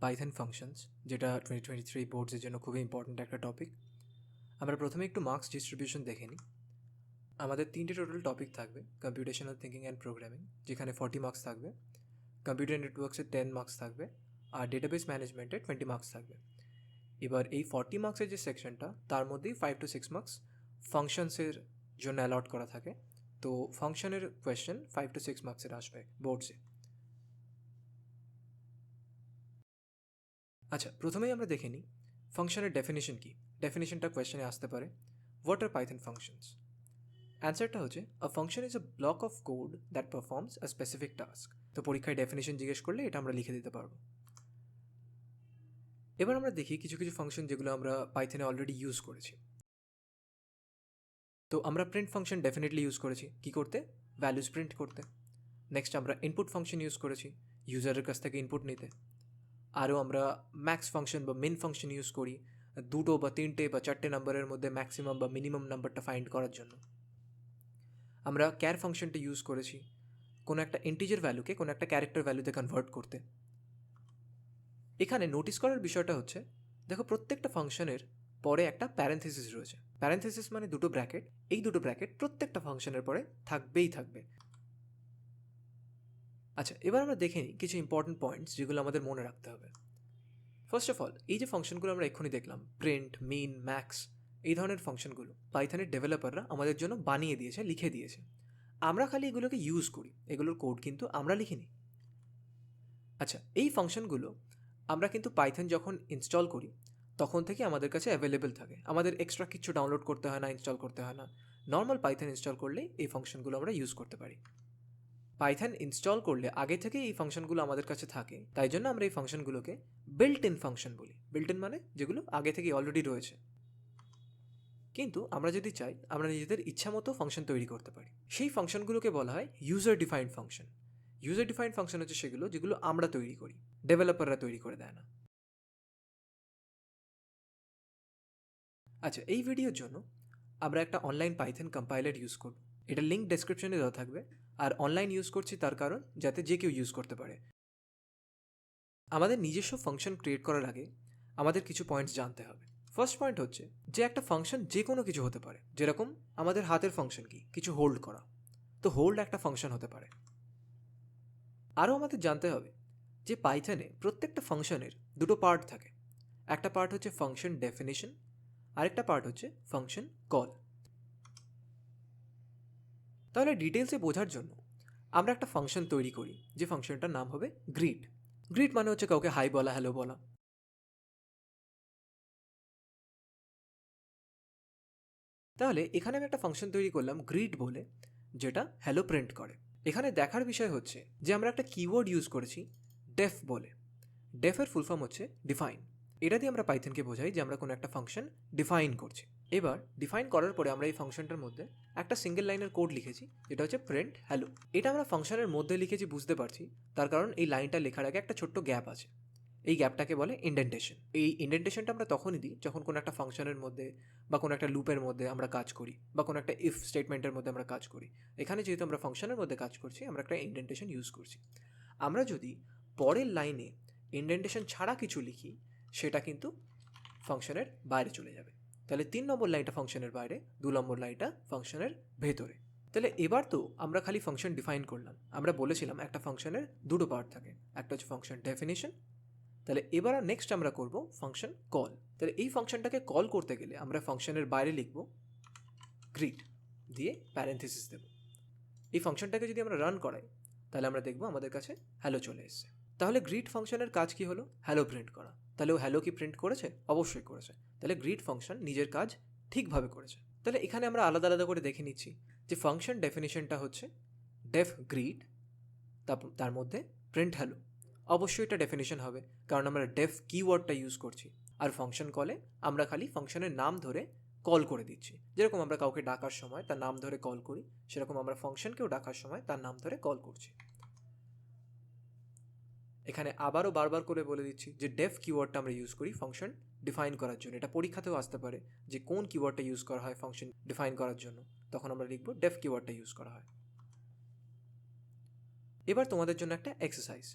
Python functions, যেটা 2023 বোর্ডসের জন্য খুবই ইম্পর্ট্যান্ট একটা টপিক। আমরা প্রথমে একটু মার্কস ডিস্ট্রিবিউশন দেখে নিই। আমাদের 3টে টোটাল টপিক থাকবে: কম্পিউটেশনাল থিঙ্কিং অ্যান্ড প্রোগ্রামিং, যেখানে 40 মার্কস থাকবে; কম্পিউটার নেটওয়ার্কসে 10 মার্কস থাকবে; আর ডেটাবেস ম্যানেজমেন্টে 20 মার্কস থাকবে। এবার এই 40 মার্কসের যে সেকশনটা, তার মধ্যেই 5 to 6 মার্কস ফাংশনসের জন্য অ্যালট করা থাকে। তো ফাংশনের কোয়েশ্চেন 5 to 6 মার্কসের আসবে বোর্ডসে। আচ্ছা, প্রথমেই আমরা দেখে নিই ফাংশনের ডেফিনেশন কী। ডেফিনেশনটা কোয়েশ্চেনে আসতে পারে, হোয়াট আর পাইথন ফাংশনস? অ্যান্সারটা হচ্ছে, আ function is a block of code that performs a specific task. তো পরীক্ষায় ডেফিনেশন জিজ্ঞেস করলে এটা আমরা লিখে দিতে পারবো। এবার আমরা দেখি কিছু কিছু ফাংশন যেগুলো আমরা পাইথনে অলরেডি ইউজ করেছি। তো আমরা প্রিন্ট ফাংশন ডেফিনেটলি ইউজ করেছি কী করতে? ভ্যালুজ প্রিন্ট করতে। নেক্সট আমরা ইনপুট ফাংশন ইউজ করেছি ইউজারের কাছ থেকে ইনপুট নিতে। আরও আমরা ম্যাক্স ফাংশন বা মিন ফাংশন ইউজ করি 2 বা 3 বা 4 নাম্বারের মধ্যে ম্যাক্সিমাম বা মিনিমাম নাম্বারটা ফাইন্ড করার জন্য। আমরা ক্যার ফাংশনটা ইউজ করেছি কোনো একটা ইন্টিজার ভ্যালুকে কোনো একটা ক্যারেক্টার ভ্যালুতে কনভার্ট করতে। এখানে নোটিস করার বিষয়টা হচ্ছে, দেখো প্রত্যেকটা ফাংশনের পরে একটা প্যারেন্থেসিস রয়েছে। প্যারেন্থেসিস মানে দুটো ব্র্যাকেট। এই দুটো ব্র্যাকেট প্রত্যেকটা ফাংশনের পরে থাকবেই থাকবে। আচ্ছা, এবার আমরা দেখে নিই কিছু ইম্পর্টেন্ট পয়েন্টস যেগুলো আমাদের মনে রাখতে হবে। ফার্স্ট অফ অল, এই যে ফাংশনগুলো আমরা এক্ষুনি দেখলাম, প্রিন্ট, মিন, ম্যাক্স, এই ধরনের ফাংশনগুলো পাইথনের ডেভেলপাররা আমাদের জন্য বানিয়ে দিয়েছে, লিখে দিয়েছে। আমরা খালি এগুলোকে ইউজ করি, এগুলোর কোড কিন্তু আমরা লিখিনি। আচ্ছা, এই ফাংশনগুলো আমরা কিন্তু পাইথন যখন ইনস্টল করি তখন থেকে আমাদের কাছে অ্যাভেলেবেল থাকে। আমাদের এক্সট্রা কিছু ডাউনলোড করতে হয় না, ইনস্টল করতে হয় না। নর্মাল পাইথন ইনস্টল করলেই এই ফাংশনগুলো আমরা ইউজ করতে পারি। পাইথন ইনস্টল করলে আগে থেকে এই ফাংশনগুলো আমাদের কাছে থাকে, তাই জন্য আমরা এই ফাংশনগুলোকে বিল্ট ইন ফাংশন বলি। বিল্ট ইন মানে যেগুলো আগে থেকে অলরেডি রয়েছে। কিন্তু আমরা যদি চাই, আমরা নিজেদের ইচ্ছা মতো ফাংশন তৈরি করতে পারি। সেই ফাংশনগুলোকে বলা হয় user defined function. User defined function হচ্ছে সেগুলো যেগুলো আমরা তৈরি করি, ডেভেলপাররা তৈরি করে দেয় না। আচ্ছা, এই ভিডিওর জন্য আমরা একটা অনলাইন পাইথন কম্পাইলার ইউজ করব। এটা লিঙ্ক ডেসক্রিপশনে দেওয়া থাকবে। আর অনলাইন ইউজ করছি তার কারণ যাতে যে কেউ ইউজ করতে পারে। আমাদের নিজস্ব ফাংশন ক্রিয়েট করার আগে আমাদের কিছু পয়েন্টস জানতে হবে। ফার্স্ট পয়েন্ট হচ্ছে যে একটা ফাংশন যে কোনো কিছু হতে পারে। যেরকম আমাদের হাতের ফাংশন কি? কিছু হোল্ড করা। তো হোল্ড একটা ফাংশন হতে পারে। আরও আমাদের জানতে হবে যে পাইথনে প্রত্যেকটা ফাংশনের দুটো পার্ট থাকে। একটা পার্ট হচ্ছে ফাংশন ডেফিনেশন, আরেকটা পার্ট হচ্ছে ফাংশন কল। তাহলে ডিটেলসে বোঝার জন্য আমরা একটা ফাংশন তৈরি করি, যে ফাংশনটার নাম হবে গ্রিট। গ্রিট মানে হচ্ছে কাউকে হাই বলা, হ্যালো বলা। তাহলে এখানে আমি একটা ফাংশন তৈরি করলাম গ্রিট বলে, যেটা হ্যালো প্রিন্ট করে। এখানে দেখার বিষয় হচ্ছে যে আমরা একটা কিওয়ার্ড ইউজ করেছি ডেফ বলে। ডেফের ফুল ফর্ম হচ্ছে ডিফাইন। এটা দিয়ে আমরা পাইথনকে বোঝাই যে আমরা কোনো একটা ফাংশন ডিফাইন করছি। এবার ডিফাইন করার পরে আমরা এই ফাংশনটার মধ্যে একটা সিঙ্গেল লাইনের কোড লিখেছি, যেটা হচ্ছে প্রিন্ট হ্যালো। এটা আমরা ফাংশনের মধ্যে লিখেছি বুঝতে পারছি, তার কারণ এই লাইনটা লেখার আগে একটা ছোট্ট গ্যাপ আছে। এই গ্যাপটাকে বলে ইন্ডেন্টেশন। এই ইন্ডেন্টেশনটা আমরা তখনই দিই যখন কোনো একটা ফাংশনের মধ্যে বা কোনো একটা লুপের মধ্যে আমরা কাজ করি, বা কোনো একটা ইফ স্টেটমেন্টের মধ্যে আমরা কাজ করি। এখানে যেহেতু আমরা ফাংশনের মধ্যে কাজ করছি, আমরা একটা ইন্ডেন্টেশন ইউজ করছি। আমরা যদি পরের লাইনে ইন্ডেন্টেশন ছাড়া কিছু লিখি, সেটা কিন্তু ফাংশনের বাইরে চলে যাবে। তাহলে 3 নম্বর লাইনটা ফাংশনের বাইরে, 2 নম্বর লাইনটা ফাংশনের ভেতরে। তাহলে এবার তো আমরা খালি ফাংশন ডিফাইন করলাম। আমরা বলেছিলাম একটা ফাংশনের দুটো পার্ট থাকে, একটা হচ্ছে ফাংশন ডেফিনেশন। তাহলে এবার নেক্সট আমরা করব ফাংশন কল। তাহলে এই ফাংশনটাকে কল করতে গেলে আমরা ফাংশনের বাইরে লিখব গ্রিট দিয়ে প্যারেন্থেসিস দেব। এই ফাংশনটাকে যদি আমরা রান করাই, তাহলে আমরা দেখব আমাদের কাছে হ্যালো চলে এসেছে। তাহলে গ্রিট ফাংশনের কাজ কি হলো? হ্যালো প্রিন্ট করা। তাহলে ও হ্যালো কি প্রিন্ট করেছে? অবশ্যই করেছে। তাহলে গ্রিট ফাংশন নিজের কাজ ঠিকভাবে করেছে। তাহলে এখানে আমরা আলাদা আলাদা করে দেখে নিচ্ছি যে ফাংশন ডেফিনেশনটা হচ্ছে ডেফ গ্রিট, তার মধ্যে প্রিন্ট হ্যালো। অবশ্যই এটা ডেফিনেশন হবে, কারণ আমরা ডেফ কিওয়ার্ডটা ইউজ করছি। আর ফাংশন কলে আমরা খালি ফাংশনের নাম ধরে কল করে দিচ্ছি। যেরকম আমরা কাউকে ডাকার সময় তার নাম ধরে কল করি, সেরকম আমরা ফাংশনকেও ডাকার সময় তার নাম ধরে কল করছি। এখানে আবারও বারবার করে বলে দিচ্ছি যে ডেফ কিওয়ার্ডটা আমরা ইউজ করি ফাংশন ডিফাইন করার জন্য। এটা পরীক্ষাতেও আসতে পারে যে কোন কিওয়ার্ডটা ইউজ করা হয় ফাংশন ডিফাইন করার জন্য, তখন আমরা লিখব ডেফ কিওয়ার্ডটা ইউজ করা হয়। এবার তোমাদের জন্য একটা এক্সারসাইজ।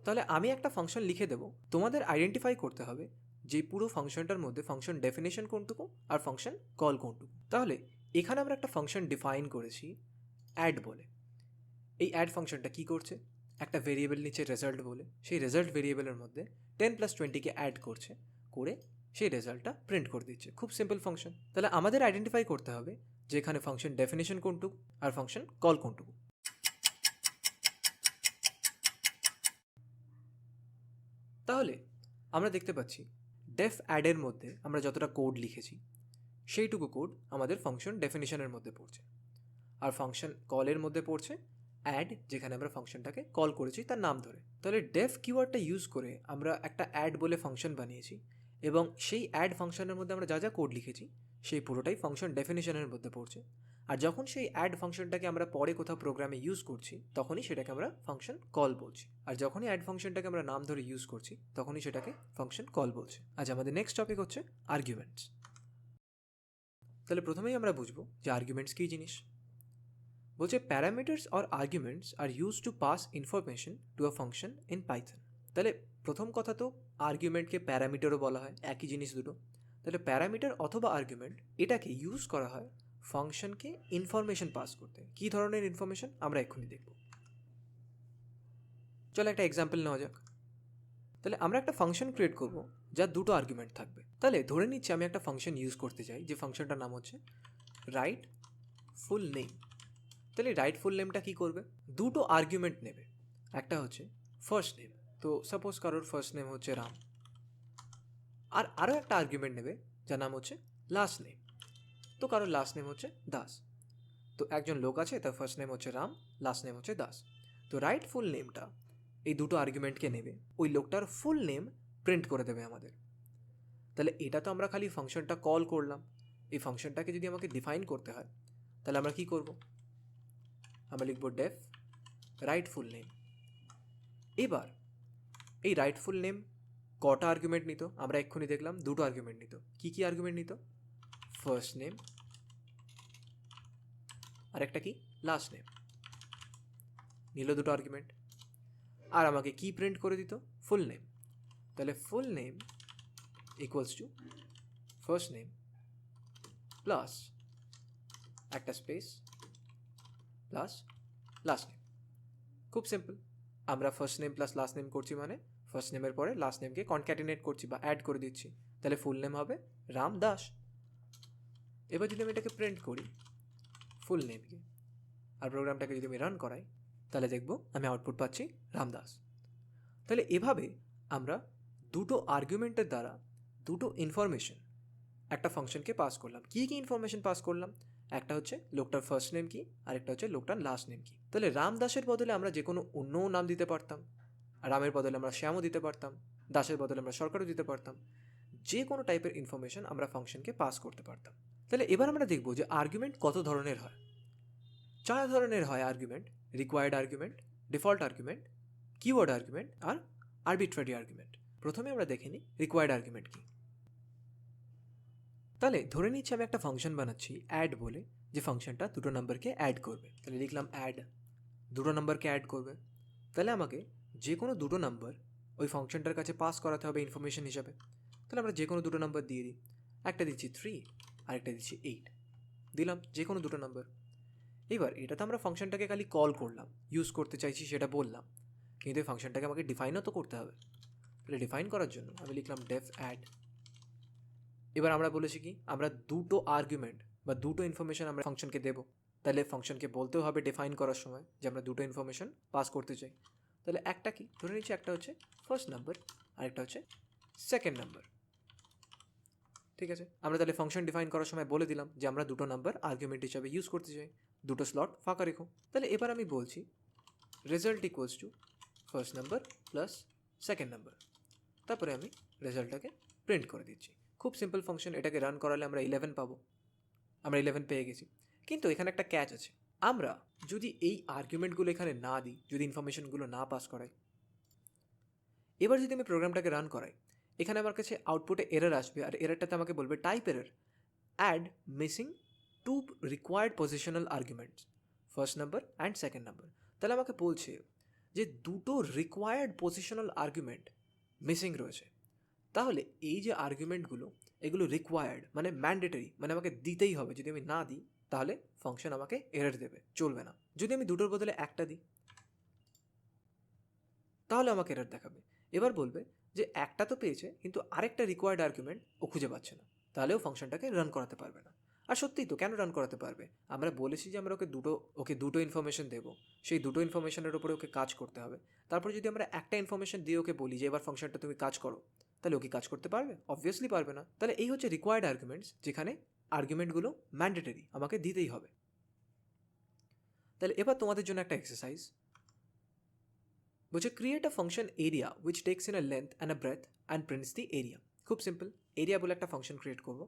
তাহলে আমি একটা ফাংশন লিখে দেবো, তোমাদের আইডেন্টিফাই করতে হবে যে পুরো ফাংশনটার মধ্যে ফাংশন ডেফিনেশন কোনটুকু আর ফাংশন কল কোনটুকু। তাহলে এখানে আমরা একটা ফাংশন ডিফাইন করেছি অ্যাড বলে। এই অ্যাড ফাংশনটা কী করছে, একটা ভেরিয়েবল নিচে রেজাল্ট বলে, সেই রেজাল্ট ভেরিয়েবলের মধ্যে 10+20কে অ্যাড করছে, করে সেই রেজাল্টটা প্রিন্ট করে দিচ্ছে। খুব সিম্পল ফাংশন। তাহলে আমাদের আইডেন্টিফাই করতে হবে যে এখানে ফাংশন ডেফিনেশন কোনটুকু আর ফাংশন কল কোনটুকু। তাহলে আমরা দেখতে পাচ্ছি ডেফ অ্যাডের মধ্যে আমরা যতটা কোড লিখেছি সেইটুকু কোড আমাদের ফাংশন ডেফিনেশনের মধ্যে পড়ছে, আর ফাংশন কলের মধ্যে পড়ছে অ্যাড, যেখানে আমরা ফাংশনটাকে কল করেছি তার নাম ধরে। তাহলে ডেফ কিওয়ার্ডটা ইউজ করে আমরা একটা অ্যাড বলে ফাংশন বানিয়েছি, এবং সেই অ্যাড ফাংশনের মধ্যে আমরা যা যা কোড লিখেছি সেই পুরোটাই ফাংশন ডেফিনেশনের মধ্যে পড়ছে। আর যখন সেই অ্যাড ফাংশনটাকে আমরা পরে কোথাও প্রোগ্রামে ইউজ করছি তখনই সেটাকে আমরা ফাংশন কল বলছি, আর যখনই অ্যাড ফাংশনটাকে আমরা নাম ধরে ইউজ করছি তখনই সেটাকে ফাংশন কল বলছি। আজ আমাদের নেক্সট টপিক হচ্ছে আর্গুমেন্টস। তাহলে প্রথমেই আমরা বুঝবো যে আর্গুমেন্টস কী জিনিস। বলছে parameters or arguments are use to pass information to a function in Python. তাহলে প্রথম কথা তো আর্গুমেন্টকে প্যারামিটারও বলা হয়, একই জিনিস দুটো। তাহলে প্যারামিটার অথবা আর্গুমেন্ট এটাকে ইউজ করা হয় ফাংশনকে ইনফরমেশন পাস করতে। কী ধরনের ইনফরমেশন আমরা এক্ষুনি দেখব। চলো একটা এক্সাম্পল নেওয়া যাক। তাহলে আমরা একটা ফাংশন ক্রিয়েট করব যার দুটো আর্গুমেন্ট থাকবে। তাহলে ধরে নিচ্ছি আমি একটা ফাংশন ইউজ করতে চাই, যে ফাংশনটার নাম হচ্ছে রাইট ফুল নেম। তাহলে রাইট ফুল নেমটা কী করবে, দুটো আর্গুমেন্ট নেবে। একটা হচ্ছে ফার্স্ট নেম, তো সাপোজ কারোর ফার্স্ট নেম হচ্ছে রাম, আর আরও একটা আর্গুমেন্ট নেবে যার নাম হচ্ছে লাস্ট নেম, তো কারোর লাস্ট নেম হচ্ছে দাস। তো একজন লোক আছে, তার ফার্স্ট নেম হচ্ছে রাম, লাস্ট নেম হচ্ছে দাস। তো রাইট ফুল নেমটা এই দুটো আর্গুমেন্টকে নেবে, ওই লোকটার ফুল নেম প্রিন্ট করে দেবে আমাদের। তাহলে এটা তো আমরা খালি ফাংশনটা কল করলাম। এই ফাংশনটাকে যদি আমাকে ডিফাইন করতে হয় তাহলে আমরা কী করব, আমরা লিখব ডেফ রাইট ফুল নেম। এবার এই রাইট ফুল নেম কটা আর্গুমেন্ট নিত, আমরা এক্ষুনি দেখলাম দুটো আর্গুমেন্ট নিত। কী কী আর্গুমেন্ট নিত, ফার্স্ট নেম আর একটা কি লাস্ট নেম, নিল দুটো আর্গুমেন্ট। আর আমাকে কি প্রিন্ট করে দিত, ফুল নেম। তাহলে full name equals to first name plus একটা স্পেস প্লাস লাস্ট নেম। খুব সিম্পল, আমরা first name plus last name করছি মানে ফার্স্ট নেমের পরে লাস্ট নেমকে কনক্যাটিনেট করছি বা অ্যাড করে দিচ্ছি। তাহলে ফুল নেম হবে রাম দাস। এবার যদি আমি এটাকে প্রিন্ট করি ফুল নেমকে, আর প্রোগ্রামটাকে যদি আমি রান করাই তাহলে দেখব আমি আউটপুট পাচ্ছি রামদাস। তাহলে এভাবে আমরা দুটো আর্গুমেন্টের দ্বারা দুটো ইনফরমেশন একটা ফাংশনকে পাস করলাম। কী কী ইনফরমেশন পাস করলাম, একটা হচ্ছে লোকটার ফার্স্ট নেম কি, আর একটা হচ্ছে লোকটার লাস্ট নেম কি। তাহলে রামদাসের বদলে আমরা যে কোনো অন্য নাম দিতে পারতাম, রামের বদলে আমরা শ্যামও দিতে পারতাম, দাসের বদলে আমরা সরকারও দিতে পারতাম। যে কোনো টাইপের ইনফরমেশন আমরা ফাংশনকে পাস করতে পারতাম। তাহলে এবার আমরা দেখব যে আর্গুমেন্ট কত ধরনের হয়। 4 ধরনের হয় argument: required argument, default argument, keyword argument আর আরবিট্রারি আর্গুমেন্ট। প্রথমে আমরা দেখে নিই রিকোয়ার্ড আর্গুমেন্ট কি। তাহলে ধরে নিচ্ছি আমি একটা ফাংশন বানাচ্ছি অ্যাড বলে, যে ফাংশনটা দুটো নাম্বারকে অ্যাড করবে। তাহলে লিখলাম অ্যাড, দুটো নাম্বারকে অ্যাড করবে। তাহলে আমাকে যে কোনো দুটো নাম্বার ওই ফাংশনটার কাছে পাস করাতে হবে ইনফরমেশন হিসাবে। তাহলে আমরা যে কোনো দুটো নাম্বার দিয়ে দিই, একটা দিচ্ছি 3 আর একটা দিচ্ছি 8, দিলাম যে কোনো দুটো নাম্বার। এবার এটা তো আমরা ফাংশনটাকে খালি কল করলাম, ইউজ করতে চাইছি সেটা বললাম, কিন্তু এই ফাংশনটাকে আমাকে ডিফাইনও তো করতে হবে। তাহলে ডিফাইন করার জন্য আমি লিখলাম ডেফ অ্যাড। এবার আমরা বলেছি কি, আমরা দুটো আর্গুমেন্ট বা দুটো ইনফরমেশন আমরা ফাংশনকে দেবো। তাহলে ফাংশনকে বলতেও হবে ডিফাইন করার সময় যে আমরা দুটো ইনফরমেশন পাস করতে চাই। তাহলে একটা কি ধরে নিচ্ছি, একটা হচ্ছে ফার্স্ট নাম্বার আর একটা হচ্ছে সেকেন্ড নাম্বার। ঠিক আছে, আমরা তাহলে ফাংশন ডিফাইন করার সময় বলে দিলাম যে আমরা দুটো নাম্বার আর্গুমেন্ট হিসাবে ইউজ করতে চাই, দুটো স্লট ফাঁকা রেখো। তাহলে এবার আমি বলছি result equals to first number plus second number, তারপরে আমি রেজাল্টটাকে প্রিন্ট করে দিচ্ছি। খুব সিম্পল ফাংশন, এটাকে রান করালে আমরা 11 পাবো। আমরা 11 পেয়ে গেছি, কিন্তু এখানে একটা ক্যাচ আছে। আমরা যদি এই আর্গুমেন্টগুলো এখানে না দিই, যদি ইনফরমেশনগুলো না পাস করাই, এবার যদি আমি প্রোগ্রামটাকে রান করাই, এখানে আমার কাছে আউটপুটে এরর আসবে, আর এররটাতে আমাকে বলবে type error, add missing 2 required positional arguments, first number and second number. তাহলে আমাকে বলছে যে দুটো রিকোয়ার্ড পজিশনাল আর্গুমেন্ট মিসিং রয়েছে। তাহলে এই যে আর্গুমেন্টগুলো এগুলো রিকোয়ার্ড মানে ম্যান্ডেটরি, মানে আমাকে দিতেই হবে, যদি আমি না দিই তাহলে ফাংশন আমাকে এরর দেবে, চলবে না। যদি আমি দুটোর বদলে একটা দিই তাহলে আমাকে এরর দেখাবে। এবার বলবে যে একটা তো পেয়েছে কিন্তু আরেকটা রিকোয়ার্ড আর্গুমেন্ট ও খুঁজে পাচ্ছে না, তাহলেও ফাংশনটাকে রান করাতে পারবে না। আর সত্যিই তো, কেন রান করাতে পারবে? আমরা বলেছি যে আমরা ওকে দুটো ইনফরমেশন দেবো, সেই দুটো ইনফরমেশনের উপরে ওকে কাজ করতে হবে। তারপর যদি আমরা একটা ইনফরমেশন দিয়ে ওকে বলি যে এবার ফাংশনটা তুমি কাজ করো, তাহলে ও কি কাজ করতে পারবে? অবভিয়াসলি পারবে না। তাহলে এই হচ্ছে রিকোয়ার্ড আর্গুমেন্টস, যেখানে আর্গুমেন্টগুলো ম্যান্ডেটরি, আমাকে দিতেই হবে। তাহলে এবার তোমাদের জন্য একটা এক্সারসাইজ বলছে, create a function area which takes in a length and a breadth and prints the area. খুব সিম্পল, এরিয়া বলে একটা ফাংশন ক্রিয়েট করবো,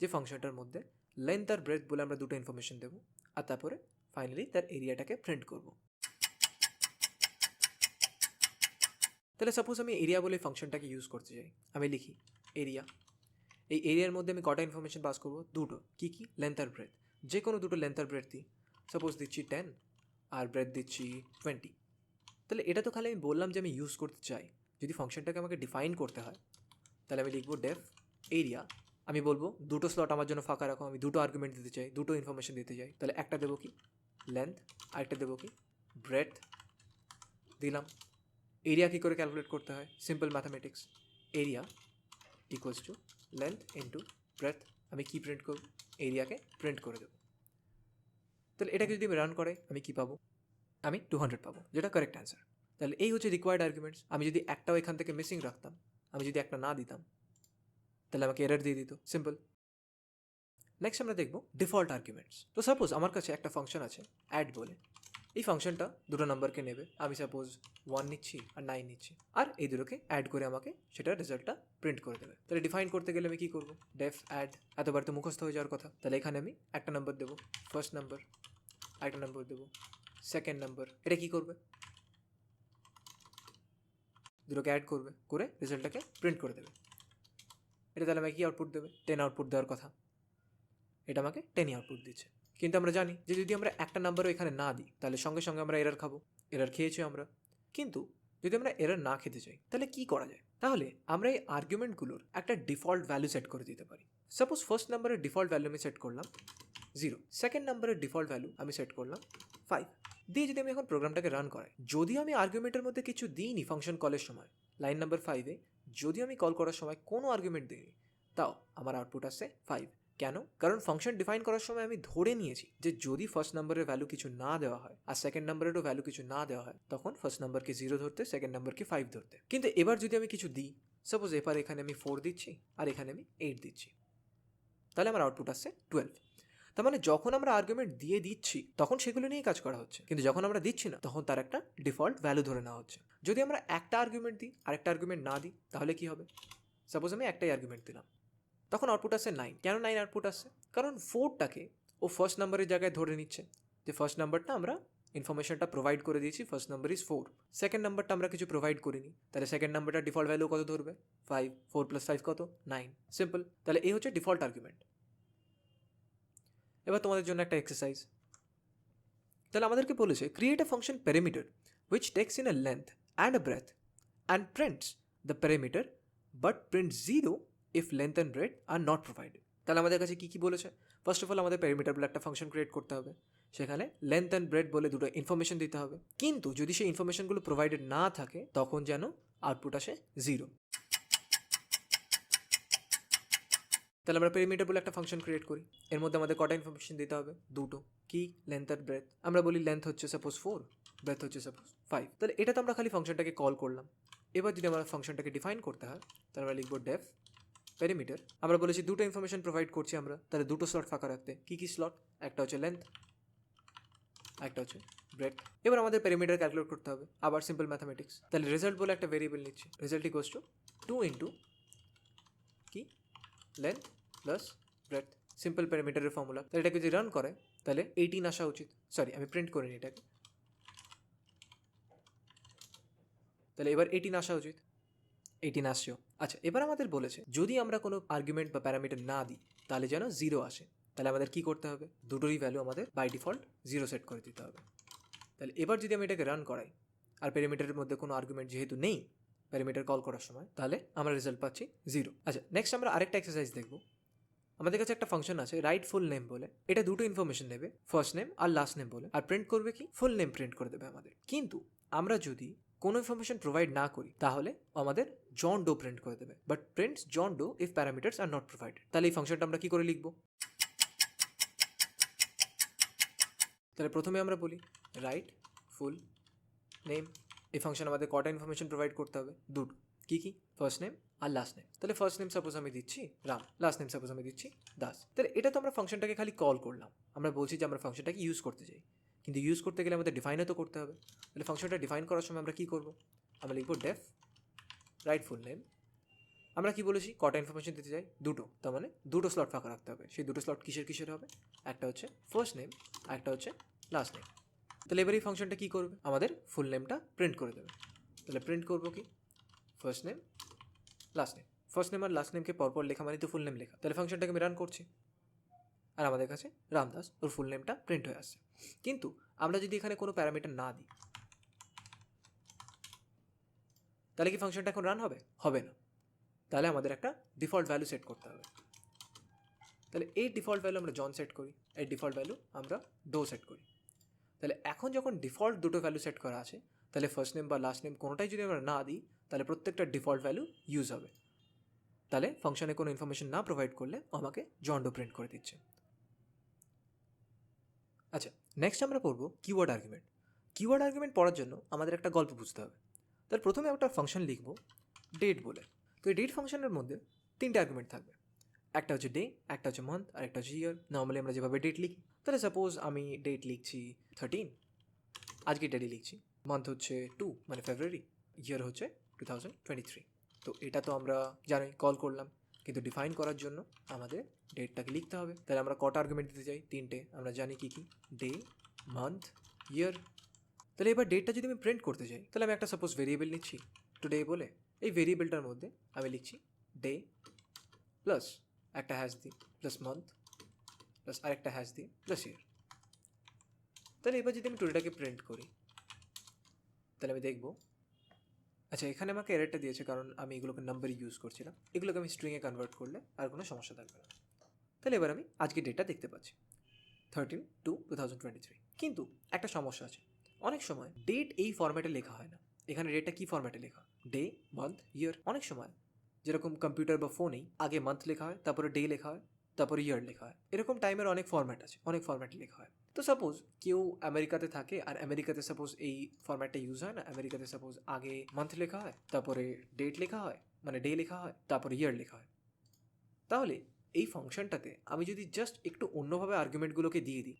যে ফাংশনটার মধ্যে লেন্থ আর ব্রেথ বলে আমরা দুটো ইনফরমেশন দেবো, আর তারপরে ফাইনালি তার এরিয়াটাকে প্রিন্ট করবো। তাহলে সাপোজ আমি এরিয়া বলে ফাংশনটাকে ইউজ করতে চাই, আমি লিখি এরিয়া। এই এরিয়ার মধ্যে আমি কটা ইনফরমেশন পাস করবো? দুটো। কী কী? লেন্থ আর ব্রেথ। যে কোনো দুটো লেন্থ আর ব্রেথ দিই, সাপোজ দিচ্ছি 10 আর ব্রেথ দিচ্ছি 20। তাহলে এটা তো খালি আমি বললাম যে আমি ইউজ করতে চাই। যদি ফাংশনটাকে আমাকে ডিফাইন করতে হয় তাহলে আমি লিখবো ডেফ এরিয়া। আমি বলবো দুটো স্লট আমার জন্য ফাঁকা রাখো, আমি দুটো আর্গুমেন্ট দিতে চাই, দুটো ইনফরমেশন দিতে চাই। তাহলে একটা দেবো কি লেন্থ, আরেকটা দেবো কি ব্রেথ। দিলাম। এরিয়া কী করে ক্যালকুলেট করতে হয়? Simple mathematics, area equals to length into breadth. আমি কি প্রিন্ট করব? এরিয়াকে প্রিন্ট করে দেবো। তাহলে এটাকে যদি আমি রান করে আমি কি পাবো? আমি 200 পাবো, যেটা কারেক্ট অ্যান্সার। তাহলে এই হচ্ছে রিকোয়ার্ড আর্গুমেন্টস। আমি যদি একটাও এখান থেকে মিসিং রাখতাম, আমি যদি একটা না দিতাম, তাহলে আমাকে এরর দিয়ে দিত। সিম্পল। নেক্সট আমরা দেখব ডিফল্ট আর্গুমেন্টস। তো সাপোজ আমার কাছে একটা ফাংশন আছে অ্যাড বলে। এই ফাংশনটা দুটো নাম্বারকে নেবে, আমি সাপোজ 1 নিচ্ছি আর 9 নিচ্ছি, আর এই দুটোকে অ্যাড করে আমাকে সেটার রেজাল্টটা প্রিন্ট করে দেবে। তাহলে ডিফাইন করতে গেলে আমি কী করবো? ডেফ অ্যাড, এতবার তো মুখস্থ হয়ে যাওয়ার কথা। তাহলে এখানে আমি একটা নাম্বার দেবো, ফার্স্ট নাম্বার, আরেকটা নাম্বার দেবো, সেকেন্ড নাম্বার। এটা কী করবে? দুটোকে অ্যাড করবে, করে রেজাল্টটাকে প্রিন্ট করে দেবে। এটা তাহলে আমাকে কী আউটপুট দেবে? 10 আউটপুট দেওয়ার কথা। এটা আমাকে 10ই আউটপুট দিচ্ছে। কিন্তু আমরা জানি যে যদি আমরা একটা নাম্বারও এখানে না দিই তাহলে সঙ্গে সঙ্গে আমরা এরর খাবো। এরর খেয়েছি আমরা। কিন্তু যদি আমরা এরর না খেতে চাই তাহলে কি করা যায়? তাহলে আমরা এই আর্গুমেন্টগুলোর একটা ডিফল্ট ভ্যালু সেট করে দিতে পারি। সাপোজ ফার্স্ট নাম্বারের ডিফল্ট ভ্যালু আমি সেট করলাম 0, সেকেন্ড নাম্বারের ডিফল্ট ভ্যালু আমি সেট করলাম 5 দিয়ে যদি আমি এখন প্রোগ্রামটাকে রান করাই, যদি আমি আর্গুমেন্টের মধ্যে কিছু দিইনি ফাংশন কলের সময়, লাইন নাম্বার 5-এ যদি আমি কল করার সময় কোনো আর্গুমেন্ট দিইনি, তাও আমার আউটপুট আসছে 5। কেন? কারণ ফাংশন ডিফাইন করার সময় আমি ধরে নিয়েছি যে যদি ফার্স্ট নাম্বারের ভ্যালু কিছু না দেওয়া হয় আর সেকেন্ড নাম্বারেরও ভ্যালু কিছু না দেওয়া হয়, তখন ফার্স্ট নাম্বারকে 0 ধরতে, সেকেন্ড নাম্বারকে 5 ধরতে। কিন্তু এবার যদি আমি কিছু দিই, সাপোজ এবার এখানে আমি 4 দিচ্ছি আর এখানে আমি 8 দিচ্ছি, তাহলে আমার আউটপুট আসছে 12। তার মানে যখন আমরা আর্গুমেন্ট দিয়ে দিচ্ছি তখন সেগুলো নিয়েই কাজ করা হচ্ছে, কিন্তু যখন আমরা দিচ্ছি না তখন তার একটা ডিফল্ট ভ্যালু ধরে নেওয়া হচ্ছে। যদি আমরা একটা আর্গুমেন্ট দিই আরেকটা আর্গুমেন্ট না দিই তাহলে কি হবে? সাপোজ আমি একটাই আর্গুমেন্ট দিলাম, তখন আউটপুট আসছে 9। কেন 9 আউটপুট আসছে? কারণ 4টাকে ও ফার্স্ট নাম্বারের জায়গায় ধরে নিচ্ছে, যে ফার্স্ট নাম্বারটা আমরা ইনফরমেশনটা প্রোভাইড করে দিয়েছি, ফার্স্ট নাম্বার ইজ 4। সেকেন্ড নাম্বারটা আমরা কিছু প্রোভাইড করিনি, তাহলে সেকেন্ড নাম্বারটা ডিফল্ট ভ্যালু কত ধরবে? 5। 4 + 5 কত? 9। সিম্পল। তাহলে এই হচ্ছে ডিফল্ট আর্গুমেন্ট। এবার তোমাদের জন্য একটা এক্সারসাইজ। তাহলে আমাদেরকে বলেছে create a function parameter which takes in a length and a breadth and prints the parameter but print 0 if length and breadth are not provided. তাহলে আমাদের কাছে কী কী বলেছে? ফার্স্ট অফ অল আমাদের প্যারামিটার বলে একটা ফাংশন ক্রিয়েট করতে হবে, সেখানে লেন্থ অ্যান্ড ব্রেথ বলে দুটো ইনফরমেশন দিতে হবে, কিন্তু যদি সেই ইনফরমেশনগুলো প্রোভাইডেড না থাকে তখন যেন আউটপুট আসে 0। তাহলে আমরা পেরিমিটার বলে একটা ফাংশন ক্রিয়েট করি, এর মধ্যে আমাদের কটা ইনফরমেশন দিতে হবে? দুটো। কি? লেন্থ আর ব্রেথ। আমরা বলি লেন্থ হচ্ছে সাপোজ 4, ব্রেথ হচ্ছে সাপোজ 5। তাহলে এটা তো আমরা খালি ফাংশনটাকে কল করলাম। এবার যদি আমরা ফাংশনটাকে ডিফাইন করতে হয় তাহলে আমরা লিখবো ডেফ পেরিমিটার। আমরা বলেছি দুটো ইনফরমেশন প্রোভাইড করছি আমরা, তাহলে দুটো স্লট ফাঁকা রাখতে। কী কী স্লট? একটা হচ্ছে লেন্থ, একটা হচ্ছে ব্রেথ। এবার আমাদের পেরিমিটার ক্যালকুলেট করতে হবে, আবার সিম্পল ম্যাথামেটিক্স। তাহলে রেজাল্ট বলে একটা ভেরিয়েবল নিচ্ছি, রেজাল্ট ইকুয়ালস টু 2 ইন্টু কি লেন্থ প্লাস ব্রেথ, সিম্পল প্যারামিটারের ফর্মুলা। তাহলে এটাকে যদি রান করে তাহলে 18 আসা উচিত। সরি, আমি প্রিন্ট করিনি এটাকে। তাহলে এবার 18 আসা উচিত, 18 আসছেও। আচ্ছা, এবার আমাদের বলেছে যদি আমরা কোনো আর্গুমেন্ট বা প্যারামিটার না দিই তাহলে যেন 0 আসে। তাহলে আমাদের কি করতে হবে? দুটোরই ভ্যালু আমাদের বাই ডিফল্ট 0 সেট করে দিতে হবে। তাহলে এবার যদি আমি এটাকে রান করাই আর প্যারামিটারের মধ্যে কোনো আর্গুমেন্ট যেহেতু নেই প্যারামিটার কল করার সময়, তাহলে আমরা রেজাল্ট পাচ্ছি 0। আচ্ছা, নেক্সট আমরা আরেকটা এক্সারসাইজ দেখব। আমাদের কাছে একটা ফাংশন আছে রাইট ফুল নেম বলে। এটা দুটো ইনফরমেশন নেবে, ফার্স্ট নেম আর লাস্ট নেম বলে, আর প্রিন্ট করবে কি ফুল নেম প্রিন্ট করে দেবে আমাদের। কিন্তু আমরা যদি কোনো ইনফরমেশন প্রোভাইড না করি তাহলে আমাদের জন ডো প্রিন্ট করে দেবে, but prints John Doe if parameters are not provided. তাহলে এই ফাংশনটা আমরা কি করে লিখবো? তাহলে প্রথমে আমরা বলি রাইট ফুল নেম। এই ফাংশন আমাদের কটা ইনফরমেশন প্রোভাইড করতে হবে? দুটো। কী কী? ফার্স্ট নেম আর লাস্ট নেম। তাহলে ফার্স্ট নেম সাপোজ আমি দিচ্ছি রাম, লাস্ট নেম সাপোজ আমি দিচ্ছি দাস। তাহলে এটা তো আমরা ফাংশনটাকে খালি কল করলাম, আমরা বলছি যে আমরা ফাংশনটাকে ইউজ করতে চাই, কিন্তু ইউজ করতে গেলে আমাদের ডিফাইনও তো করতে হবে। তাহলে ফাংশনটা ডিফাইন করার সময় আমরা কী করবো? আমরা লিখবো ডেফ রাইট ফুল নেম। আমরা কি বলেছি কটা ইনফরমেশন দিতে চাই? দুটো। তার মানে দুটো স্লট ফাঁকা রাখতে হবে। সেই দুটো স্লট কিসের কিসের হবে? একটা হচ্ছে ফার্স্ট নেম আর একটা হচ্ছে লাস্ট নেম। তাহলে এবার এই ফাংশনটা কী করবে? আমাদের ফুল নেমটা প্রিন্ট করে দেবে। তাহলে প্রিন্ট করবো কি? First name last name. First name আর লাস্ট নেমকে পরপর লেখা মানে তো ফুল নেম লেখা। তাহলে ফাংশনটাকে আমি রান করছি আর আমাদের কাছে রামদাস ওর ফুল নেমটা প্রিন্ট হয়ে আসছে। কিন্তু আমরা যদি এখানে কোনো প্যারামিটার না দিই তাহলে কি ফাংশনটা এখন রান হবে? হবে না। তাহলে আমাদের একটা ডিফল্ট ভ্যালু সেট করতে হবে। তাহলে এই ডিফল্ট ভ্যালু আমরা জন সেট করি, এই ডিফল্ট ভ্যালু আমরা ডো সেট করি। তাহলে এখন যখন ডিফল্ট দুটো ভ্যালু সেট করা আছে, তাহলে ফার্স্ট নেম বা লাস্ট নেম কোনোটাই যদি আমরা না দিই তাহলে প্রত্যেকটা ডিফল্ট ভ্যালু ইউজ হবে। তাহলে ফাংশনে কোনো ইনফরমেশন না প্রোভাইড করলে আমাকে জন ডো প্রিন্ট করে দিচ্ছে। আচ্ছা, নেক্সট আমরা পড়বো কিওয়ার্ড আর্গুমেন্ট। কিওয়ার্ড আর্গুমেন্ট পড়ার জন্য আমাদের একটা গল্প বুঝতে হবে। তার প্রথমে একটা ফাংশন লিখবো ডেট বলে। তো এই ডেট ফাংশনের মধ্যে তিনটে আর্গুমেন্ট থাকবে, একটা হচ্ছে ডে, একটা হচ্ছে মান্থ আর একটা হচ্ছে ইয়ার। নর্মালি আমরা যেভাবে ডেট লিখি, তাহলে সাপোজ আমি ডেট লিখছি 13, আজকে ডেটে লিখছি, মান্থ হচ্ছে 2 মানে ফেব্রুয়ারি, ইয়ার হচ্ছে 2023। তো এটা তো আমরা জানি কল করলাম, কিন্তু ডিফাইন করার জন্য আমাদের ডেটটাকে লিখতে হবে। তাহলে আমরা কটা আর্গুমেন্ট দিতে চাই? তিনটে। আমরা জানি কি কি, ডে, মান্থ, ইয়ার। তাহলে এবার ডেটটা যদি আমি প্রিন্ট করতে চাই তাহলে আমি একটা সাপোজ ভেরিয়েবল নিচ্ছি টুডে বলে। এই ভেরিয়েবলটার মধ্যে আমি লিখছি ডে প্লাস একটা হ্যাশ দিই প্লাস মান্থ প্লাস আরেকটা হ্যাশ দিই প্লাস ইয়ার। তাহলে এবার যদি আমি টুডেটাকে প্রিন্ট করি তাহলে আমি দেখব, আচ্ছা এখানে আমাকে এররটা দিয়েছে কারণ আমি এগুলোকে নাম্বার ইউজ করছিলাম। এগুলোকে আমি স্ট্রিংয়ে কনভার্ট করলে আর কোনো সমস্যা থাকবে না। তাহলে এবার আমি আজকে ডেটটা দেখতে পাচ্ছি 13/2/2023। কিন্তু একটা সমস্যা আছে, অনেক সময় ডেট এই ফরম্যাটে লেখা হয় না। এখানে ডেটটা কী ফরম্যাটে লেখা? ডে, মান্থ, ইয়ার। অনেক সময় যেরকম কম্পিউটার বা ফোনেই আগে মান্থ লেখা হয়, তারপরে ডে লেখা হয়, তারপরে ইয়ার লেখা হয়। এরকম টাইমের অনেক ফরম্যাট আছে, অনেক ফরম্যাটে লেখা হয়। তো সাপোজ কেউ আমেরিকাতে থাকে আর আমেরিকাতে সাপোজ এই ফরম্যাটটা ইউজ হয় না। আমেরিকাতে সাপোজ আগে মান্থ লেখা হয়, তারপরে ডেট লেখা হয় মানে ডে লেখা হয়, তারপরে ইয়ার লেখা হয়। তাহলে এই ফাংশনটাতে আমি যদি জাস্ট একটু অন্যভাবে আর্গুমেন্টগুলোকে দিয়ে দিই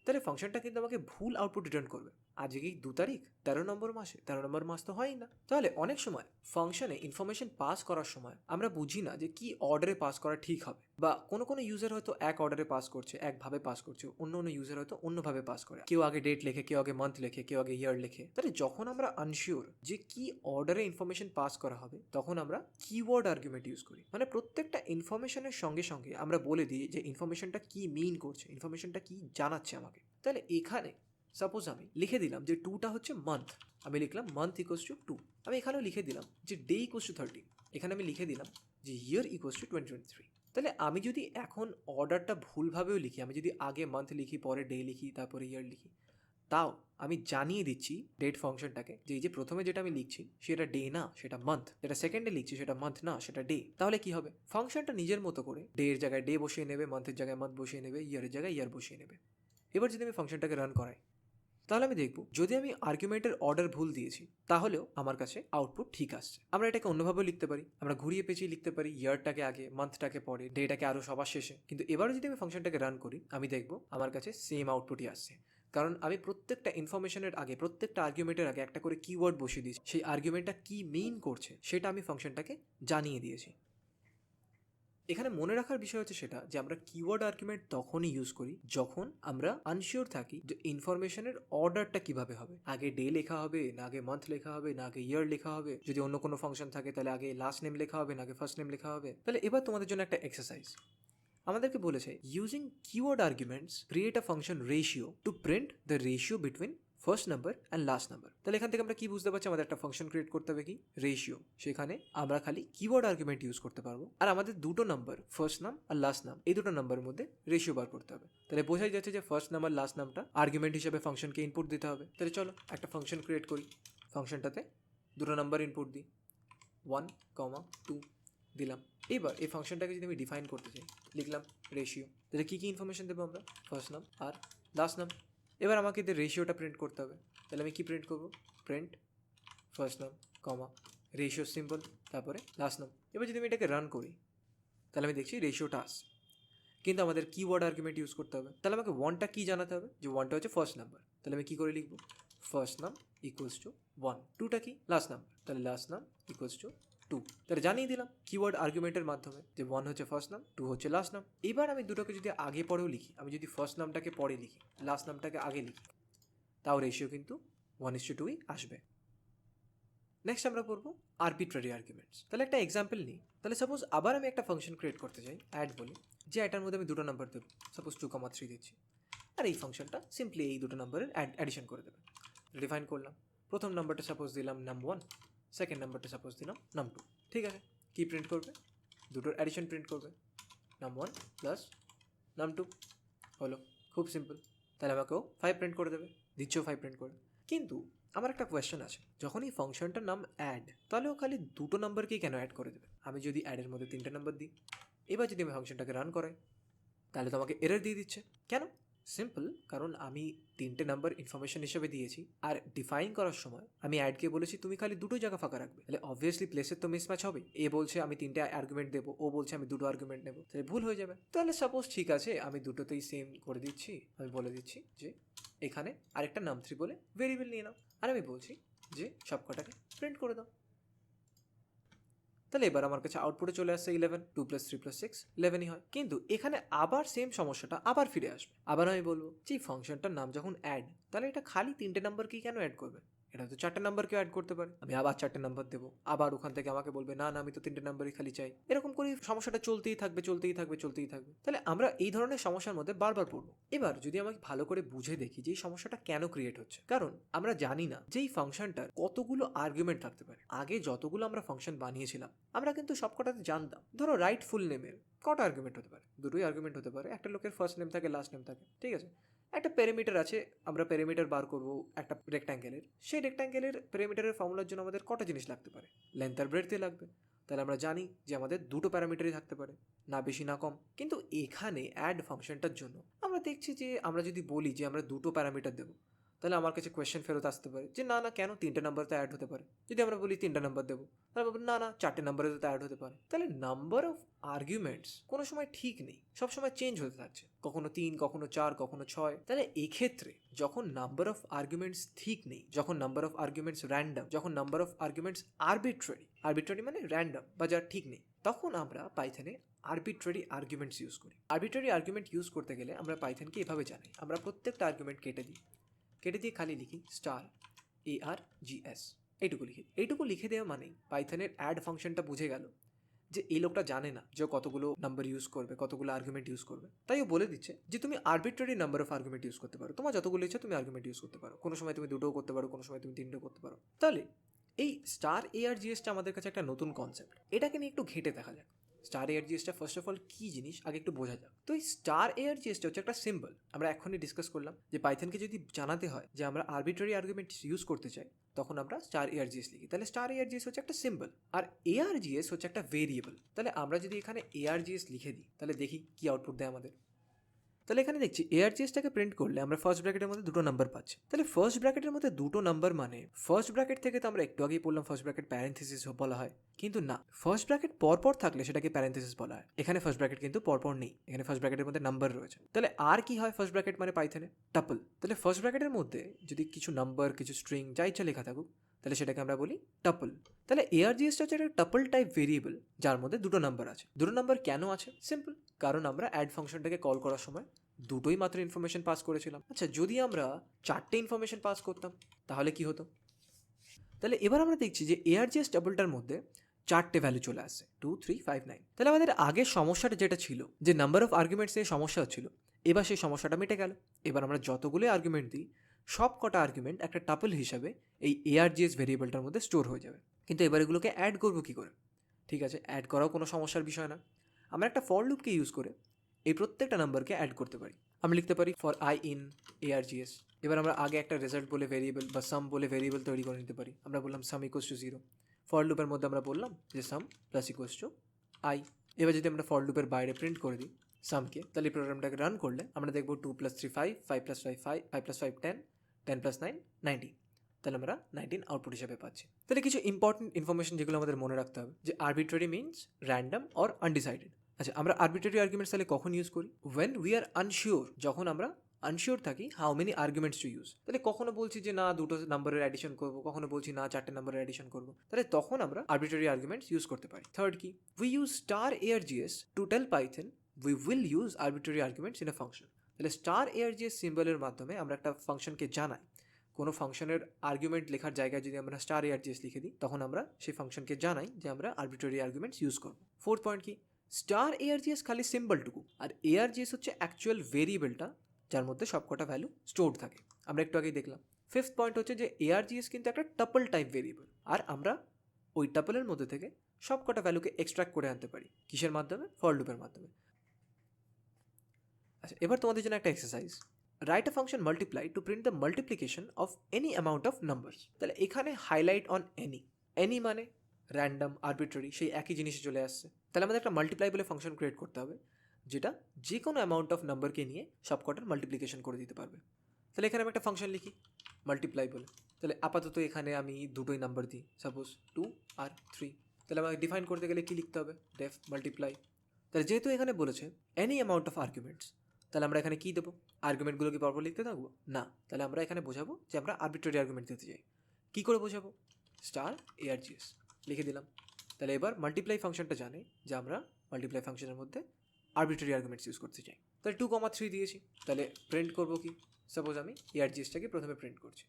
তাহলে ফাংশনটা কিন্তু আমাকে ভুল আউটপুট রিটার্ন করবে। আজকেই 2 তারিখ 13 নম্বর মাসে, 13 নম্বর মাস তো হয়ই না। তাহলে অনেক সময় ফাংশনে ইনফরমেশন পাস করার সময় আমরা বুঝি না যে কি অর্ডারে পাস করা ঠিক হবে, বা কোনো কোনো ইউজার হয়তো এক অর্ডারে পাস করছে, একভাবে পাস করছে, অন্য অন্য ইউজার হয়তো অন্যভাবে পাস করে। কেউ আগে ডেট লেখে, কেউ আগে মান্থ লেখে, কেউ আগে ইয়ার লেখে। তাহলে যখন আমরা আনশিওর যে কি অর্ডারে ইনফরমেশন পাস করা হবে তখন আমরা কিওয়ার্ড আর্গুমেন্ট ইউজ করি। মানে প্রত্যেকটা ইনফরমেশনের সঙ্গে সঙ্গে আমরা বলে দিই যে ইনফরমেশনটা কি মিন করছে, ইনফরমেশনটা কি জানাচ্ছে আমাকে। তাহলে এখানে সাপোজ আমি লিখে দিলাম যে 2টা হচ্ছে মান্থ, আমি লিখলাম মান্থ ইকুয়ালস টু 2। আমি এখানেও লিখে দিলাম যে ডে ইকুয়ালস টু 13, এখানে আমি লিখে দিলাম যে ইয়ার ইকুয়ালস টু 2023। তাহলে আমি যদি এখন অর্ডারটা ভুলভাবেও লিখি, আমি যদি আগে মান্থ লিখি, পরে ডে লিখি, তারপরে ইয়ার লিখি, তাও আমি জানিয়ে দিচ্ছি ডেট ফাংশনটাকে যে এই যে প্রথমে যেটা আমি লিখছি সেটা ডে না, সেটা মান্থ। যেটা সেকেন্ডে লিখছি সেটা মান্থ না, সেটা ডে। তাহলে কি হবে? ফাংশনটা নিজের মতো করে ডে এর জায়গায় ডে বসিয়ে নেবে, মান্থের জায়গায় মান্থ বসিয়ে নেবে, ইয়ারের জায়গায় ইয়ার বসিয়ে নেবে। এবার যদি আমি ফাংশনটাকে রান করাই তাহলে আমি দেখব যদি আমি আর্গুমেন্টের অর্ডার ভুল দিয়েছি তাহলেও আমার কাছে আউটপুট ঠিক আসছে। আমরা এটাকে অন্যভাবেও লিখতে পারি, আমরা ঘুরিয়ে পেঁচিয়ে লিখতে পারি, ইয়ারটাকে আগে, মান্থটাকে পরে, ডেটাকে আরও সবার শেষে। কিন্তু এবারও যদি আমি ফাংশনটাকে রান করি আমি দেখব আমার কাছে সেম আউটপুটই আসছে, কারণ আমি প্রত্যেকটা ইনফরমেশনের আগে, প্রত্যেকটা আর্গুমেন্টের আগে একটা করে কিওয়ার্ড বসিয়ে দিয়েছি। সেই আর্গুমেন্টটা কি মিন করছে সেটা আমি ফাংশনটাকে জানিয়ে দিয়েছি। এখানে মনে রাখার বিষয় হচ্ছে সেটা যে আমরা কিওয়ার্ড আর্গুমেন্ট তখনই ইউজ করি যখন আমরা আনশিওর থাকি যে ইনফরমেশনের অর্ডারটা কিভাবে হবে, আগে ডে লেখা হবে না আগে মান্থ লেখা হবে না আগে ইয়ার লেখা হবে। যদি অন্য কোনো ফাংশন থাকে তাহলে আগে লাস্ট নেম লেখা হবে না আগে ফার্স্ট নেম লেখা হবে। তাহলে এবার তোমাদের জন্য একটা এক্সারসাইজ আমাদেরকে বলেছে using keyword arguments create a function ratio to print the ratio between first number and last number. তাহলে এখান থেকে আমরা কি বুঝতে পারছি, আমাদের একটা ফাংশন ক্রিয়েট করতে হবে কি রেশিও, সেখানে আমরা খালি কিওয়ার্ড আর্গুমেন্ট ইউজ করতে পারবো, আর আমাদের দুটো নাম্বার ফার্স্ট নাম আর লাস্ট নাম এই দুটো নাম্বারের মধ্যে রেশিও বার করতে হবে। তাহলে বোঝাই যাচ্ছে যে ফার্স্ট নাম আর লাস্ট নামটা আর্গুমেন্ট হিসেবে ফাংশনকে ইনপুট দিতে হবে। তাহলে চলো একটা ফাংশন ক্রিয়েট করি, ফাংশনটাতে দুটো নাম্বার ইনপুট দিই, 1, 2 দিলাম। এবার এই ফাংশনটাকে যদি আমি ডিফাইন করতে চাই, লিখলাম রেশিও। তাহলে কী কী ইনফরমেশন দেবো আমরা, ফার্স্ট নাম আর লাস্ট নাম। এবার আমাকে এদের রেশিওটা প্রিন্ট করতে হবে। তাহলে আমি কী প্রিন্ট করবো, প্রিন্ট ফার্স্ট নাম রেশিও সিম্পল, তারপরে লাস্ট নাম। এবার যদি আমি এটাকে রান করি তাহলে আমি দেখছি রেশিওটা আসছে, কিন্তু আমাদের কিওয়ার্ড আর্গুমেন্ট ইউজ করতে হবে। তাহলে আমাকে 1টা কী জানাতে হবে, যে 1টা হচ্ছে ফার্স্ট নাম্বার। তাহলে আমি কী করে লিখবো, ফার্স্ট নাম ইকুয়ালস টু 1, 2টা কি লাস্ট নাম্বার, তাহলে লাস্ট নাম ইকুয়ালস টু 2। তাহলে জানিয়ে দিলাম কিওয়ার্ড আর্গুমেন্টের মাধ্যমে যে 1 হচ্ছে ফার্স্ট নাম, 2 হচ্ছে লাস্ট নাম। এবার আমি দুটোকে যদি আগে পরেও লিখি, আমি যদি ফার্স্ট নামটাকে পরে লিখি, লাস্ট নামটাকে আগে লিখি, তাও রেশিও কিন্তু 1:2ই আসবে। নেক্সট আমরা পড়বো আরবিট্রারি আর্গুমেন্টস। তাহলে একটা এক্সাম্পল নিই। তাহলে সাপোজ আবার আমি একটা ফাংশন ক্রিয়েট করতে চাই অ্যাড বলে, যে এটার মধ্যে আমি দুটো নাম্বার দেবো, সাপোজ 2, 3 দিচ্ছি, আর এই ফাংশনটা সিম্পলি এই দুটো নাম্বারের অ্যাডিশন করে দেবে। ডিফাইন করলাম, প্রথম নাম্বারটা সাপোজ দিলাম num1, সেকেন্ড নাম্বারটা সাপোজ দিলাম num2। ঠিক আছে, কী প্রিন্ট করবে, দুটোর অ্যাডিশন প্রিন্ট করবে, num1 প্লাস num2 হলো, খুব সিম্পল। তাহলে আমাকেও 5 প্রিন্ট করে দেবে, দিচ্ছেও 5 প্রিন্ট করে। কিন্তু আমার একটা কোয়েশ্চেন আছে, যখন এই ফাংশনটার নাম অ্যাড, তাহলে ও খালি দুটো নাম্বারকেই কেন অ্যাড করে দেবে? আমি যদি অ্যাডের মধ্যে 3টে নাম্বার দিই, এবার যদি আমি ফাংশনটাকে রান করাই, তাহলে তো আমাকে এরর দিয়ে দিচ্ছে। কেন? সিম্পল, কারণ আমি 3টে নাম্বার ইনফরমেশন হিসেবে দিয়েছি, আর ডিফাইন করার সময় আমি অ্যাডকে বলেছি তুমি খালি দুটো জায়গা ফাঁকা রাখবে। তাহলে অবভিয়াসলি প্লেসের তো মিসম্যাচ হবে। এ বলছে আমি 3টে আর্গুমেন্ট দেবো, ও বলছে আমি দুটো আর্গুমেন্ট নেবো, তাহলে ভুল হয়ে যাবে। তাহলে সাপোজ ঠিক আছে, আমি দুটোতেই সেম করে দিচ্ছি। আমি বলে দিচ্ছি যে এখানে আরেকটা num3 বলে ভেরিয়েবল নিয়ে নাও, আর আমি বলছি যে সবকটাকে প্রিন্ট করে দাও। তাহলে এবার আমার কাছে আউটপুটে চলে আসছে 11, 2 + 3 + 6 11ই হয়। কিন্তু এখানে আবার সেম সমস্যাটা আবার ফিরে আসবে। আবার আমি বলবো যে ফাংশনটার নাম যখন অ্যাড, তাহলে এটা খালি 3টে নাম্বারকেই কেন অ্যাড করবে? এটা তো 4টে নাম্বারকেও অ্যাড করতে পারে। আমি আবার 4টে নাম্বার দেবো, আবার ওখান থেকে আমাকে বলবে না না আমি তো 3টে নাম্বারই খালি চাই। এরকম করে সমস্যাটা চলতেই থাকবে চলতেই থাকবে চলতেই থাকবে। তাহলে আমরা এই ধরনের সমস্যার মধ্যে বারবার পড়বো। এবার যদি আমাকে ভালো করে বুঝে দেখি যে এই সমস্যাটা কেন ক্রিয়েট হচ্ছে, কারণ আমরা জানি না যে এই ফাংশনটার কতগুলো আর্গুমেন্ট থাকতে পারে। আগে যতগুলো আমরা ফাংশন বানিয়েছিলাম আমরা কিন্তু সবকটাতে জানতাম, ধরো রাইট ফুল নেমের কটা আর্গুমেন্ট হতে পারে, দুটোই আর্গুমেন্ট হতে পারে। একটা লোকের ফার্স্ট নেম থাকে, লাস্ট নেম থাকে, ঠিক আছে। একটা প্যারামিটার আছে, আমরা প্যারামিটার বার করব একটা রেক্ট্যাঙ্গেলের, সেই রেক্ট্যাঙ্গেলের প্যারামিটারের ফর্মুলার জন্য আমাদের কটা জিনিস লাগতে পারে, লেন্থ আর ব্রেডথে লাগবে। তাহলে আমরা জানি যে আমাদের দুটো প্যারামিটারই থাকতে পারে, না বেশি না কম। কিন্তু এখানে অ্যাড ফাংশনটার জন্য আমরা দেখছি যে আমরা যদি বলি যে আমরা দুটো প্যারামিটার দেবো, তাহলে আমার কাছে কোয়েশ্চেন ফেরত আসতে পারে যে না না কেন 3টে নাম্বার তো অ্যাড হতে পারে। যদি আমরা বলি 3টে নাম্বার দেবো, তাহলে বলবো না না 4টে নাম্বারে তো অ্যাড হতে পারে। তাহলে নাম্বার অফ আর্গুমেন্টস কোনো সময় ঠিক নেই, সবসময় চেঞ্জ হতে থাকছে, কখনো 3, কখনো 4, কখনো 6। তাহলে এক্ষেত্রে যখন নাম্বার অফ আর্গুমেন্টস ঠিক নেই, যখন নাম্বার অফ আর্গুমেন্টস র্যান্ডম, যখন নাম্বার অফ আর্গুমেন্টস আরবিট্রারি মানে র্যান্ডম বা যার ঠিক নেই, তখন আমরা পাইথনে আরবিট্রারি আর্গুমেন্টস ইউজ করি। আরবিট্রারি আর্গুমেন্ট ইউজ করতে গেলে আমরা পাইথনকে এভাবে জানাই, আমরা প্রত্যেকটা আর্গুমেন্ট কেটে দিয়ে খালি লিখি *ARGS, এইটুকু লিখে দেওয়া মানেই পাইথনের অ্যাড ফাংশনটা বুঝে গেল যে এই লোকটা জানে না যে কতগুলো নাম্বার ইউজ করবে, কতগুলো আর্গুমেন্ট ইউজ করবে। তাই ও বলে দিচ্ছে যে তুমি arbitrary number of argument use করতে পারো, তোমার যতগুলো ইচ্ছা তুমি আর্গুমেন্ট ইউজ করতে পারো। কোনো সময় তুমি দুটোও করতে পারো, কোনো সময় তুমি 3টেও করতে পারো। তাহলে এই *ARGSটা আমাদের কাছে একটা নতুন কনসেপ্ট, এটাকে নিয়ে একটু ঘেটে দেখা যাক। *ARGSটা ফার্স্ট অফ অল কী জিনিস আগে একটু বোঝা যাক। তো এই *ARGSটা হচ্ছে একটা সিম্বল। আমরা এখনই ডিসকাস করলাম যে পাইথনকে যদি জানাতে হয় যে আমরা আরবিট্রারি আর্গুমেন্ট ইউজ করতে চাই, তখন আমরা *ARGS লিখি। তাহলে *ARGS হচ্ছে একটা সিম্বল, আর ARGS হচ্ছে একটা ভেরিয়েবল। তাহলে আমরা যদি এখানে ARGS লিখে দিই, তাহলে দেখি কি আউটপুট দেয় আমাদের। তাহলে এখানে দেখছি ARGSটাকে প্রিন্ট করলে আমরা ফার্স্ট ব্র্যাকেটের মধ্যে দুটো নাম্বার পাচ্ছি। তাহলে ফার্স্ট ব্র্যাকেটের মধ্যে দুটো নাম্বার মানে ফার্স্ট ব্র্যাকেট থেকে তো আমরা একটু আগেই পড়লাম ফার্স্ট ব্র্যাকেট প্যারেন্থেসিস বলা হয়, কিন্তু না, ফার্স্ট ব্র্যাকেট পরপর থাকলে সেটাকে প্যারেন্থেসিস বলা হয়। এখানে ফার্স্ট ব্র্যাকেট কিন্তু পরপর নেই, এখানে ফার্স্ট ব্র্যাকেটের মধ্যে নাম্বার রয়েছে। তাহলে আর কি হয় ফার্স্ট ব্র্যাকেট মানে পাইথনে টাপল। তাহলে ফার্স্ট ব্র্যাকেটের মধ্যে যদি কিছু নাম্বার, কিছু স্ট্রিং যা ইচ্ছা লেখা থাকুক, তাহলে সেটাকে আমরা বলি টাপল। তাহলে ARGSটা হচ্ছে একটা টাপল টাইপ ভেরিয়েবল যার মধ্যে দুটো নাম্বার আছে। দুটো নাম্বার কেন আছে? সিম্পল, কারণ আমরা অ্যাড ফাংশনটাকে কল করার সময় দুটোই মাত্র ইনফরমেশন পাস করেছিলাম। আচ্ছা, যদি আমরা 4টে ইনফরমেশন পাস করতাম তাহলে কি হতো? তাহলে এবার আমরা দেখছি যে ARGS টাপলটার মধ্যে 4টে ভ্যালু চলে আসছে, 2, 3, 5, 9। তাহলে আমাদের আগের সমস্যাটা যেটা ছিল যে নাম্বার অফ আর্গুমেন্টস নিয়ে সমস্যা হচ্ছিল, এবার সেই সমস্যাটা মিটে গেল। এবার আমরা যতগুলো আর্গুমেন্ট দিই সব কটা আর্গুমেন্ট একটা টাপল হিসাবে এই ARGS ভেরিয়েবলটার মধ্যে স্টোর হয়ে যাবে। কিন্তু এবার এগুলোকে অ্যাড করবো কী করে? ঠিক আছে, অ্যাড করাও কোনো সমস্যার বিষয় না। আমরা একটা ফর লুপকে ইউজ করে এই প্রত্যেকটা নাম্বারকে অ্যাড করতে পারি। আমরা লিখতে পারি ফর I in ARGS। এবার আমরা আগে একটা রেজাল্ট বলে ভেরিয়েবল বা সাম বলে ভেরিয়েবল তৈরি করে নিতে পারি। আমরা বললাম সাম ইকুয়ালস টু 0। ফর লুপের মধ্যে আমরা বললাম যে সাম প্লাস ইকুয়ালস টু I। এবার যদি আমরা ফর লুপের বাইরে প্রিন্ট করে দিই সামকে, তাহলে এই প্রোগ্রামটাকে রান করলে আমরা দেখবো 2 + 3 5, 5 + 5 5, 5 + 5 10, 10 + 9 19। তাহলে আমরা 19 আউটপুট হিসেবে পাচ্ছি। তাহলে কিছু ইম্পর্টেন্ট ইনফরমেশন যেগুলো আমাদের মনে রাখতে হবে, যে arbitrary means random or undecided. আচ্ছা, আমরা আরবিট্রারি আর্গুমেন্টস তাহলে কখন ইউজ করি? ওয়েন উই আর আনশিওর, যখন আমরা আনশিওর থাকি how many arguments to use. তাহলে কখনো বলছি যে না 2টো নাম্বারের অ্যাডিশন করবো, কখনো বলছি না 4টে নাম্বারের অ্যাডিশন করবো, তাহলে তখন আমরা আরবিট্রারি আর্গুমেন্টস ইউজ করতে পারি। থার্ড কি, we use star ARGS to tell Python we will use arbitrary arguments in a function. তাহলে স্টার ARGS সিম্বলের মাধ্যমে আমরা একটা ফাংশনকে জানাই, কোনো ফাংশনের আর্গুমেন্ট লেখার জায়গায় যদি আমরা স্টার ARGS লিখে দিই, তখন আমরা সেই ফাংশনকে জানাই যে আমরা আরবিট্রারি আর্গুমেন্টস ইউজ করবো। ফোর্থ পয়েন্ট কি, স্টার ARGS খালি সিম্বলটুকু, আর ARGS হচ্ছে অ্যাকচুয়াল ভেরিয়েবলটা যার মধ্যে সবকটা ভ্যালু স্টোরড থাকে। আমরা একটু আগেই দেখলাম। ফিফথ পয়েন্ট হচ্ছে যে ARGS কিন্তু একটা টাপল টাইপ ভেরিয়েবল, আর আমরা ওই টাপলের মধ্যে থেকে সবকটা ভ্যালুকে এক্সট্রাক্ট করে আনতে পারি। কিসের মাধ্যমে? ফর লুপের মাধ্যমে। আচ্ছা, এবার তোমাদের জন্য একটা exercise. Write a function multiply to print the multiplication of any amount of numbers. তাহলে এখানে হাইলাইট অন এনি মানে র্যান্ডম, আরবিট্রারি, সেই একই জিনিসে চলে আসছে। তাহলে আমাদের একটা মাল্টিপ্লাই বলে ফাংশন ক্রিয়েট করতে হবে, যেটা যে কোনো অ্যামাউন্ট অফ নাম্বারকে নিয়ে সবকটার মাল্টিপ্লিকেশন করে দিতে পারবে। তাহলে এখানে আমি একটা ফাংশন লিখি মাল্টিপ্লাই বলে। তাহলে আপাতত এখানে আমি দুটোই নাম্বার দিই, সাপোজ 2 আর 3। তাহলে আমাকে ডিফাইন করতে গেলে কী লিখতে হবে? Def multiply. তাহলে যেহেতু এখানে বলেছে এনি অ্যামাউন্ট অফ আর্গুমেন্টস, তাহলে আমরা এখানে কী দেবো? আর্গুমেন্টগুলো কি পরপর লিখতে থাকবো? না, তাহলে আমরা এখানে বোঝাবো যে আমরা আরবিট্রারি আর্গুমেন্ট দিতে চাই। কী করে বোঝাবো? স্টার ARGS লিখে দিলাম। তাহলে এবার মাল্টিপ্লাই ফাংশনটা জানে যে আমরা মাল্টিপ্লাই ফাংশনের মধ্যে আরবিট্রারি আর্গুমেন্টস ইউজ করতে চাই। তাহলে 2, 3 দিয়েছি। তাহলে প্রিন্ট করবো কি? সাপোজ আমি ARGSটাকে প্রথমে প্রিন্ট করছি।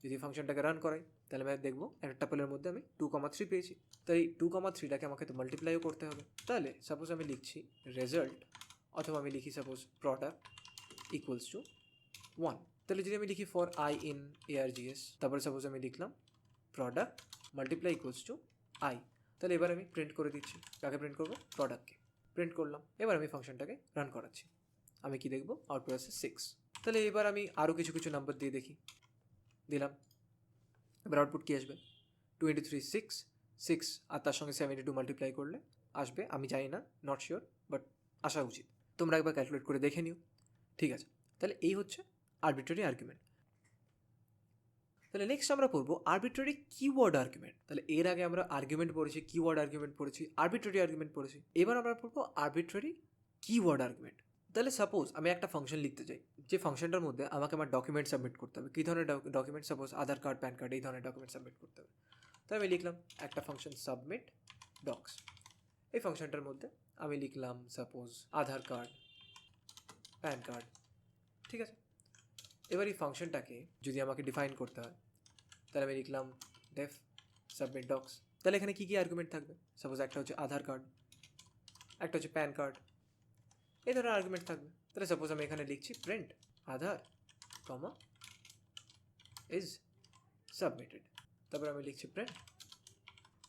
যদি ফাংশনটাকে রান করাই, তাহলে আমি দেখবো একটা টাপলের মধ্যে আমি 2, 3 পেয়েছি। তাই 2, 3টাকে আমাকে তো মাল্টিপ্লাইও করতে হবে। তাহলে সাপোজ আমি লিখছি রেজাল্ট, অথবা আমি লিখি সাপোজ প্রোডাক্ট ইকুয়ালস টু 1। তাহলে যদি আমি লিখি ফর I in ARGS, তারপরে সাপোজ আমি লিখলাম product multiply equals to I। তাহলে এবার আমি প্রিন্ট করে দিচ্ছি। কাকে প্রিন্ট করবো? প্রোডাক্টকে প্রিন্ট করলাম। এবার আমি ফাংশনটাকে রান করাচ্ছি। আমি কি দেখবো? আউটপুট আছে 6। তাহলে এবার আমি আরও কিছু কিছু নাম্বার দিয়ে দেখি, দিলাম। এবার আউটপুট কী আসবে? 2 × 3 6, 6 আর তার সঙ্গে 72 মাল্টিপ্লাই করলে আসবে, আমি জানি না, নট শিওর, বাট আসা উচিত। তোমরা একবার ক্যালকুলেট করে দেখে নিও। ঠিক আছে, তাহলে এই হচ্ছে আরবিট্রারি আর্গুমেন্ট। তাহলে নেক্সট আমরা পড়বো আরবিট্রারি কিওয়ার্ড আর্গুমেন্ট। তাহলে এর আগে আমরা আর্গুমেন্ট পড়েছি, কিওয়ার্ড আর্গুমেন্ট পড়েছি, আরবিট্রারি আর্গুমেন্ট পড়েছি। এবার আমরা পড়বো আরবিট্রারি কিওয়ার্ড আর্গুমেন্ট। তাহলে সাপোজ আমি একটা ফাংশন লিখতে চাই, যে ফাংশনটার মধ্যে আমাকে আমার ডকুমেন্ট সাবমিট করতে হবে। কী ধরনের ডকুমেন্ট? সাপোজ আধার কার্ড, প্যান কার্ড, এই ধরনের ডকুমেন্ট সাবমিট করতে হবে। তাই আমি লিখলাম একটা ফাংশন সাবমিট ডক্স। এই ফাংশনটার মধ্যে আমি লিখলাম সাপোজ আধার কার্ড, প্যান কার্ড। ঠিক আছে, এবার এই ফাংশনটাকে যদি আমাকে ডিফাইন করতে হয়, তাহলে আমি লিখলাম ডেফ সাবমিট ডক্স। তাহলে এখানে কী কী আর্গুমেন্ট থাকবে? সাপোজ একটা হচ্ছে আধার কার্ড, একটা হচ্ছে প্যান কার্ড, এই ধরনের আর্গুমেন্ট থাকবে। তাহলে সাপোজ আমি এখানে লিখছি print Aadhaar comma is submitted. তারপর আমি লিখছি print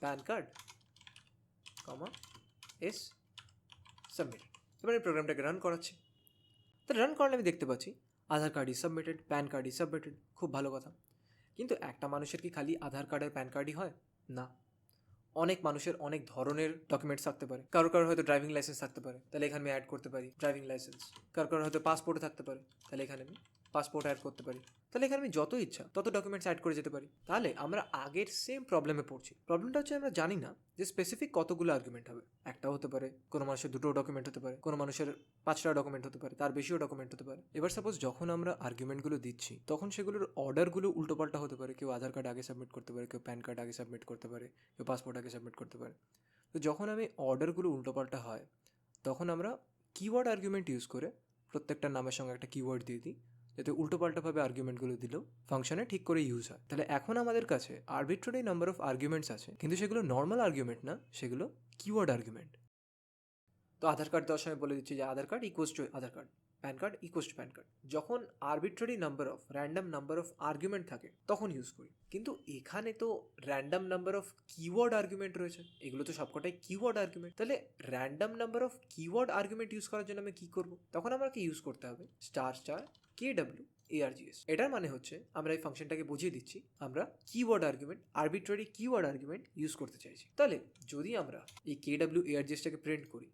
pan card comma is submitted. এবার এই প্রোগ্রামটাকে রান করাচ্ছি। তো রান করলে আমি দেখতে পাচ্ছি Aadhaar card is submitted, PAN card is submitted. খুব ভালো কথা। কিন্তু একটা মানুষের কি খালি আধার কার্ড আর প্যান কার্ডই হয়? না, অনেক মানুষের অনেক ধরনের ডকুমেন্টস থাকতে পারে। কারোর হয়তো ড্রাইভিং লাইসেন্স থাকতে পারে, তাহলে এখানে আমি অ্যাড করতে পারি ড্রাইভিং লাইসেন্স। কারোর হয়তো পাসপোর্টও থাকতে পারে, তাহলে এখানে আমি পাসপোর্ট অ্যাড করতে পারি। তাহলে এখানে আমি যত ইচ্ছা তত ডকুমেন্টস অ্যাড করে যেতে পারি। তাহলে আমরা আগের সেম প্রবলেমে পড়ছি। প্রবলেমটা হচ্ছে আমরা জানি না যে স্পেসিফিক কতগুলো আর্গুমেন্ট হবে। একটাও হতে পারে, কোনো মানুষের দুটো ডকুমেন্ট হতে পারে, কোনো মানুষের 5টা ডকুমেন্ট হতে পারে, তার বেশিও ডকুমেন্ট হতে পারে। এবার সাপোজ যখন আমরা আর্গুমেন্টগুলো দিচ্ছি, তখন সেগুলোর অর্ডারগুলো উল্টোপাল্টা হতে পারে। কেউ আধার কার্ড আগে সাবমিট করতে পারে, কেউ প্যান কার্ড আগে সাবমিট করতে পারে, কেউ পাসপোর্ট আগে সাবমিট করতে পারে। তো যখন আমি অর্ডারগুলো উল্টোপাল্টা হয়, তখন আমরা কিওয়ার্ড আর্গুমেন্ট ইউজ করে প্রত্যেকটা নামের সঙ্গে একটা কিওয়ার্ড দিয়ে দিই, যাতে উল্টোপাল্টাভাবে আর্গুমেন্টগুলো দিলেও ফাংশনে ঠিক করে ইউজ হয়। তাহলে এখন আমাদের কাছে আরবিট্রারি নাম্বার অফ আর্গুমেন্টস আছে, কিন্তু সেগুলো নর্মাল আর্গুমেন্ট না, সেগুলো কিওয়ার্ড আর্গুমেন্ট। তো আধার কার্ড দেওয়ার সময় বলে দিচ্ছি যে Aadhaar card equals to Aadhaar card. PAN card equals to PAN card. যখন arbitrary number of random number of argument থাকে তখন ইউজ করি। কিন্তু এখানে তো random number of keyword argument রয়েছে, এগুলো তো সবকটাই কিওয়ার্ড আর্গুমেন্ট। তাহলে random number of keyword argument use করার জন্য আমি কি করব? তখন আমাকে ইউজ করতে হবে স্টার স্টার KWARGS। এটার মানে হচ্ছে আমরা এই ফাংশনটাকে বুঝিয়ে দিচ্ছি আমরা keyword argument, arbitrary keyword argument use করতে চাইছি। তাহলে যদি আমরা এই KWARGSটাকে প্রিন্ট করি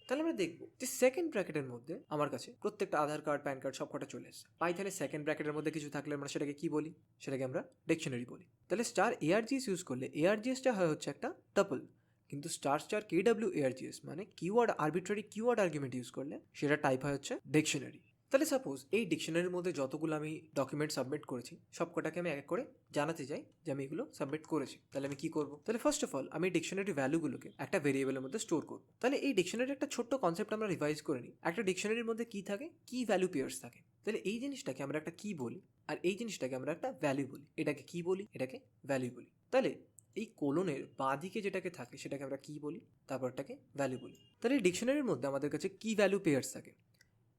তাহলে আমরা দেখবো যে সেকেন্ড ব্র্যাকেটের মধ্যে আমার কাছে প্রত্যেকটা আধার কার্ড, প্যান কার্ড সবকটা চলে এসেছে। পাইথনের সেকেন্ড ব্র্যাকেটের মধ্যে কিছু থাকলে আমরা সেটাকে কি বলি? সেটাকে আমরা ডিকশনারি বলি। তাহলে স্টার ARGS ইউজ করলে ARGSটা হয় হচ্ছে একটা টাপল, কিন্তু স্টার স্টার KWARGS মানে keyword arbitrary keyword argument use করলে সেটা টাইপ হয় হচ্ছে ডিকশনারি। তাহলে সাপোজ এই ডিকশনারির মধ্যে যতগুলো আমি ডকুমেন্ট সাবমিট করেছি সবকটাকে আমি এক এক করে জানাতে চাই যে আমি এগুলো সাবমিট করেছি। তাহলে আমি কি করব? তাহলে ফার্স্ট অফ অল আমি ডিকশনারি ভ্যালুগুলোকে একটা ভেরিয়েবলের মধ্যে স্টোর করব। তাহলে এই ডিকশনারির একটা ছোট্ট কনসেপ্ট আমরা রিভাইজ করে নিই। একটা ডিকশনারির মধ্যে কি থাকে? কি ভ্যালু পেয়ার্স থাকে। তাহলে এই জিনিসটাকে আমরা একটা কি বলি আর এই জিনিসটাকে আমরা একটা ভ্যালু বলি। এটাকে কি বলি? এটাকে ভ্যালু বলি। তাহলে এই কোলনের বাঁ দিকে যেটাকে থাকে সেটাকে আমরা কি বলি, তারপরটাকে ভ্যালু বলি। তাহলে এই ডিকশনারির মধ্যে আমাদের কাছে কি ভ্যালু পেয়ার্স থাকে।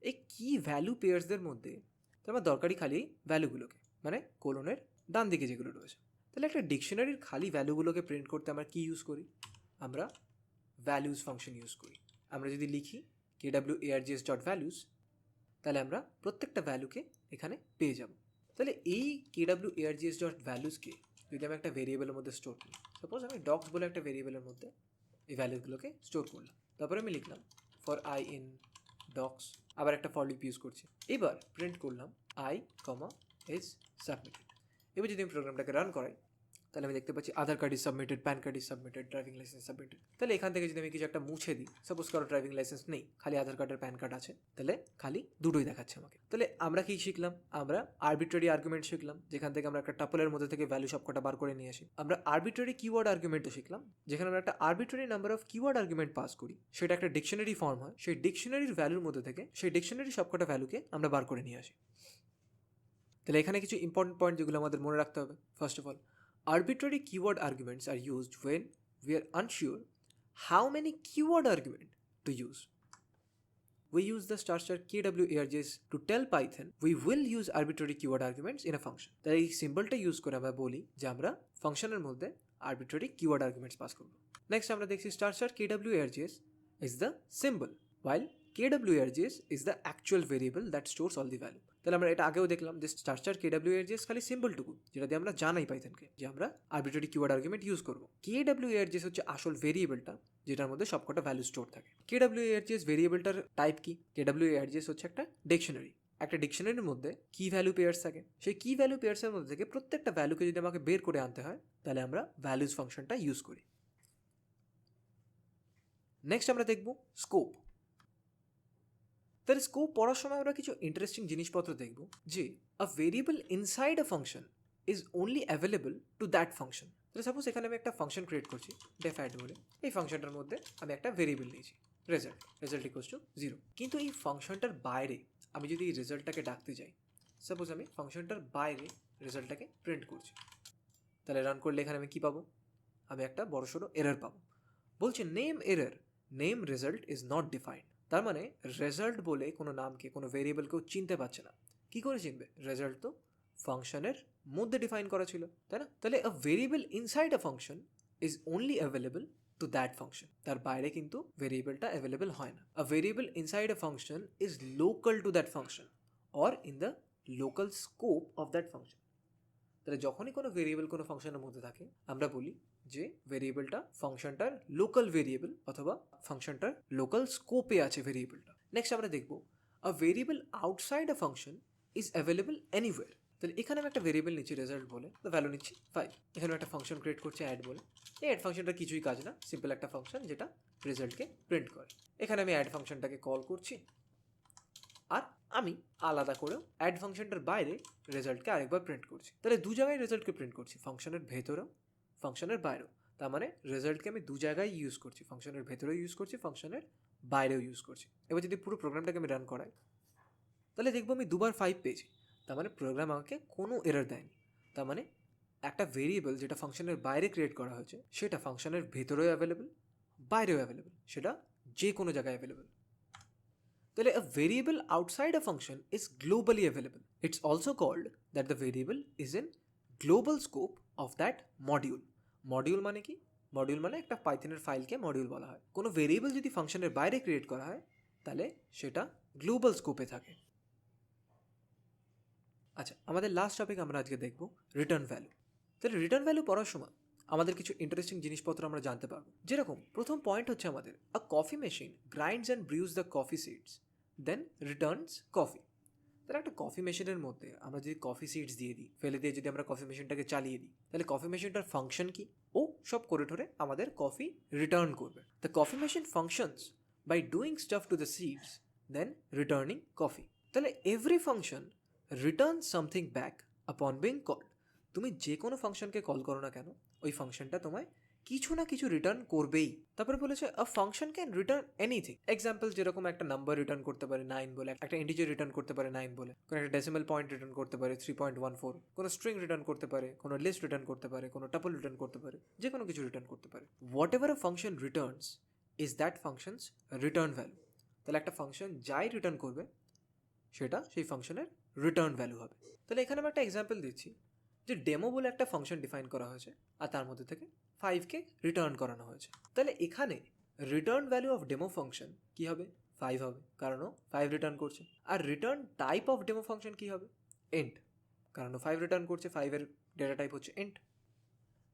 এই কি ভ্যালু পেয়ার্সদের মধ্যে আমার দরকারি খালি ভ্যালুগুলোকে, মানে কোলনের ডান দিকে যেগুলো রয়েছে। তাহলে একটা ডিকশনারির খালি ভ্যালুগুলোকে প্রিন্ট করতে আমরা কি ইউজ করি? আমরা ভ্যালুজ ফাংশন ইউজ করি। আমরা যদি লিখি KWARGS.values তাহলে আমরা প্রত্যেকটা ভ্যালুকে এখানে পেয়ে যাব। তাহলে এই KWARGS.valuesকে যদি আমি একটা ভেরিয়েবলের মধ্যে স্টোর করি, সাপোজ আমি ডক্স বলে একটা ভেরিয়েবলের মধ্যে এই ভ্যালুগুলোকে স্টোর করলাম, তারপরে আমি লিখলাম ফর I in docs, আবার একটা ফর লুপ ইউজ করছি। এবার প্রিন্ট করলাম I, is submitted। এবার যদি আমি প্রোগ্রামটাকে রান করাই তাহলে আমি দেখতে পাচ্ছি Aadhaar card is submitted, PAN card is submitted, driving licence submitted. তাহলে এখান থেকে যদি আমি কিছু একটা মুছে দিই, সাপোজ কারো ড্রাইভিং লাইসেন্স নেই, খালি আধার কার্ড আর প্যান কার্ড আছে, তাহলে খালি দুটোই দেখাচ্ছে আমাকে। তাহলে আমরা কি শিখলাম? আমরা আরবিট্রারি আর্গুমেন্ট শিখলাম, যেখান থেকে আমরা একটা টাপলের মধ্যে থেকে ভ্যালু সবকটা বার করে নিয়ে আসি। আমরা আরবিট্রারি কিওয়ার্ড আর্গুমেন্টও শিখলাম, যেখানে আমরা একটা arbitrary number of keyword argument pass করি, সেটা একটা ডিকশনারি ফর্ম হয়, সেই ডিকশনারির ভ্যালুর মধ্যে থেকে সেই ডিকশনারি সবকটা ভ্যালুকে আমরা বার করে নিয়ে আসি। তাহলে এখানে কিছু ইম্পর্টেন্ট পয়েন্ট যেগুলো আমাদের মনে রাখতে হবে। First of all, arbitrary keyword arguments are used when we are unsure how many keyword argument to use. We use the star KWARGS to tell Python we will use arbitrary keyword arguments in a function. তাই এই সিম্বলটা use করে আমরা বলি যে আমরা ফাংশনের মধ্যে arbitrary keyword arguments pass করব। নেক্সট আমরা দেখছি star KWARGS is the symbol while KWARGS is the actual variable that stores all the value. তাহলে আমরা এটা আগেও দেখলাম যে স্টার KWARGS খালি সিম্বলটুকু যেটা দিয়ে আমরা জানাই পাইথনকে যে আমরা আরবিট্রারি কিওয়ার্ড আর্গুমেন্ট ইউজ করব। KWARGS হচ্ছে আসল ভেরিয়েবলটা যেটার মধ্যে সবকটা ভ্যালু স্টোর থাকে। KWARGS ভেরিয়েবলটার টাইপ কি? KWARGS হচ্ছে একটা ডিকশনারি। একটা ডিকশনারির মধ্যে কি ভ্যালু পেয়ার্স থাকে, সেই কি ভ্যালু পেয়ার্সের মধ্যে থেকে প্রত্যেকটা ভ্যালুকে যদি আমাকে বের করে আনতে হয় তাহলে আমরা ভ্যালুজ ফাংশনটা ইউজ করি। নেক্সট আমরা দেখব স্কোপ। তাহলে স্কোপ পড়ার সময় আমরা কিছু ইন্টারেস্টিং জিনিসপত্র দেখব যে a variable inside a function is only available to that function. তাহলে সাপোজ এখানে আমি একটা ফাংশন ক্রিয়েট করছি ডেফ অ্যাড বলে, এই ফাংশনটার মধ্যে আমি একটা ভেরিয়েবল নিয়েছি রেজাল্ট ইকুয়ালস টু 0। কিন্তু এই ফাংশনটার বাইরে আমি যদি এই রেজাল্টটাকে ডাকতে যাই, সাপোজ আমি ফাংশনটার বাইরে রেজাল্টটাকে প্রিন্ট করছি, তাহলে রান করলে এখানে আমি কী পাবো? আমি একটা বড়সড় এরর পাবো। বলছে name error, name result is not defined. তার মানে রেজাল্ট বলে কোনো নামকে, কোনো ভেরিয়েবলকেও চিনতে পারছে না। কী করে চিনবে? রেজাল্ট তো ফাংশনের মধ্যে ডিফাইন করা ছিল, তাই না? তাহলে a variable inside a function is only available to that function. তার বাইরে কিন্তু ভেরিয়েবলটা অ্যাভেলেবল হয় না। A variable inside a function is local to that function or in the local scope of that function. তাহলে যখনই কোনো ভেরিয়েবল কোনো ফাংশনের মধ্যে থাকে আমরা বলি যে ভেরিয়েবলটা ফাংশনটার লোকাল ভেরিয়েবল অথবা ফাংশনটার লোকাল স্কোপে আছে ভেরিয়েবলটা। নেক্সট আমরা দেখব a variable outside a function is available anywhere. তাহলে এখানে আমি একটা ভেরিয়েবল নিচ্ছি রেজাল্ট বলে, তো ভ্যালু নিচ্ছি 5। এখানে একটা ফাংশন ক্রিয়েট করছি অ্যাড বলে। এই অ্যাড ফাংশনটা কিছুই কাজ না, সিম্পল একটা ফাংশন যেটা রেজাল্টকে প্রিন্ট করে। এখানে আমি অ্যাড ফাংশনটাকে কল করছি আর আমি আলাদা করেও অ্যাড ফাংশনটার বাইরে রেজাল্টকে আরেকবার প্রিন্ট করছি। তাহলে দু জায়গায় রেজাল্টকে প্রিন্ট করছি, ফাংশনের ভেতরেও ফাংশনের বাইরেও। তার মানে রেজাল্টকে আমি দু জায়গায় ইউজ করছি, ফাংশনের ভেতরেও ইউজ করছি, ফাংশনের বাইরেও ইউজ করছি। এবার যদি পুরো প্রোগ্রামটাকে আমি রান করাই তাহলে দেখবো আমি দুবার 5 পেয়েছি। তার মানে প্রোগ্রাম আমাকে কোনো এরর দেয়নি। তার মানে একটা ভেরিয়েবল যেটা ফাংশনের বাইরে ক্রিয়েট করা হয়েছে সেটা ফাংশনের ভেতরেও অ্যাভেলেবল, বাইরেও অ্যাভেলেবল, সেটা যে কোনো জায়গায় অ্যাভেলেবল। তাহলে a variable outside a function is globally available. It's also called that the variable is in global scope of that module. Module মানে কি? মডিউল মানে একটা পাইথনের ফাইলকে মডিউল বলা হয়। কোনো ভেরিয়েবল যদি ফাংশনের বাইরে ক্রিয়েট করা হয় তাহলে সেটা গ্লোবাল স্কোপে থাকে। আচ্ছা, আমাদের লাস্ট টপিক আমরা আজকে দেখব রিটার্ন ভ্যালু। তাহলে রিটার্ন ভ্যালু পড়ার সময় আমাদের কিছু ইন্টারেস্টিং জিনিসপত্র আমরা জানতে পারবো। যেরকম প্রথম পয়েন্ট হচ্ছে আমাদের a coffee machine grinds and brews the coffee seeds then returns coffee. তাহলে একটা কফি মেশিনের মধ্যে আমরা যদি কফি সিডস দিয়ে দিই, ফেলে দিয়ে যদি আমরা কফি মেশিনটাকে চালিয়ে দিই, তাহলে কফি মেশিনটার ফাংশন কি? ও সব করে ঠরে আমাদের কফি রিটার্ন করবে। The coffee machine functions by doing stuff to the seeds then returning coffee. তাহলে every function return something back upon being called. তুমি যে কোনো ফাংশনকে কল করো না কেন, ওই ফাংশনটা তোমায় কিছু না কিছু রিটার্ন করবেই। তারপরে বলেছে আ function can return anything. Example যেরকম একটা নাম্বার রিটার্ন করতে পারে 9 বলে, একটা ইন্টিজার রিটার্ন করতে পারে 9 বলে, কোনো একটা ডেসিমাল পয়েন্ট রিটার্ন করতে পারে 3.14, কোনো স্ট্রিং রিটার্ন করতে পারে, কোনো লিস্ট রিটার্ন করতে পারে, কোনো টাপল রিটার্ন করতে পারে, যে কোনো কিছু রিটার্ন করতে পারে। What ever a function Returns is that functions return value. তাহলে একটা ফাংশন যাই রিটার্ন করবে সেটা সেই ফাংশনের রিটার্ন ভ্যালু হবে। তাহলে এখানে আমি একটা এক্সাম্পল দিচ্ছি যে ডেমো বলে একটা ফাংশন ডিফাইন করা হয়েছে আর তার মধ্যে থেকে 5কে রিটার্ন করানো হয়েছে। তাহলে এখানে return value of demo function কী হবে? 5 হবে, কারণ ও 5 রিটার্ন করছে। আর return type of demo function কী হবে? এন্ট, কারণ ও 5 রিটার্ন করছে, 5-এর ডেটা টাইপ হচ্ছে এন্ট।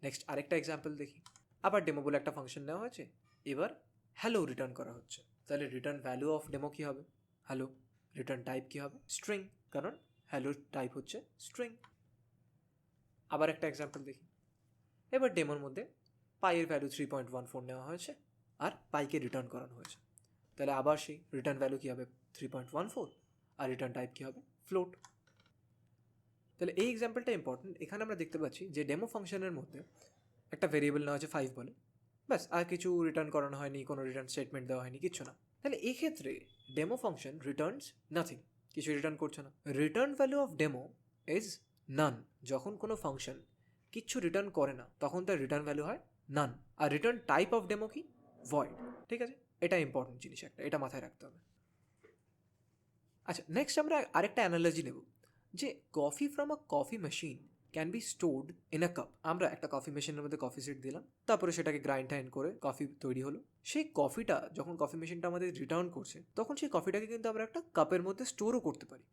নেক্সট আরেকটা এক্সাম্পল দেখি। আবার ডেমো বলে একটা ফাংশন নেওয়া হয়েছে, এবার হ্যালো রিটার্ন করা হচ্ছে। তাহলে রিটার্ন ভ্যালু অফ ডেমো কী হবে? হ্যালো। রিটার্ন টাইপ কী হবে? স্ট্রিং, কারণ হ্যালো টাইপ হচ্ছে স্ট্রিং। আবার একটা এক্সাম্পল দেখি। এবার ডেমোর মধ্যে পাইয়ের ভ্যালু 3.14 নেওয়া হয়েছে আর পাইকে রিটার্ন করানো হয়েছে। তাহলে আবার সেই রিটার্ন ভ্যালু কী হবে? 3.14, আর রিটার্ন টাইপ কী হবে? ফ্লোট। তাহলে এই এক্সাম্পলটা ইম্পর্টেন্ট। এখানে আমরা দেখতে পাচ্ছি যে ডেমো ফাংশনের মধ্যে একটা ভেরিয়েবল নেওয়া হচ্ছে 5 বলে, ব্যাস, আর কিছু রিটার্ন করানো হয়নি, কোনো রিটার্ন স্টেটমেন্ট দেওয়া হয়নি, কিচ্ছু না। তাহলে এই ক্ষেত্রে ডেমো ফাংশন রিটার্নস নাথিং, কিছু রিটার্ন করছে না। Return value of demo is none. যখন কোনো ফাংশন কিচ্ছু রিটার্ন করে না তখন তার রিটার্ন ভ্যালু হয় নান। আর রিটার্ন টাইপ অফ ডেমো কি? ভয়েড। ঠিক আছে, এটা ইম্পর্টেন্ট জিনিস একটা, এটা মাথায় রাখতে হবে। আচ্ছা, নেক্সট আমরা আরেকটা অ্যানালজি নেব যে coffee from a coffee machine can be stored in a cup. আমরা একটা কফি মেশিনের মধ্যে কফি সিড দিলাম, তারপরে সেটাকে গ্রাইন্ড করে কফি তৈরি হলো। সেই কফিটা যখন কফি মেশিনটা আমাদের রিটার্ন করছে তখন সেই কফিটাকে কিন্তু আমরা একটা কাপের মধ্যে স্টোরও করতে পারি।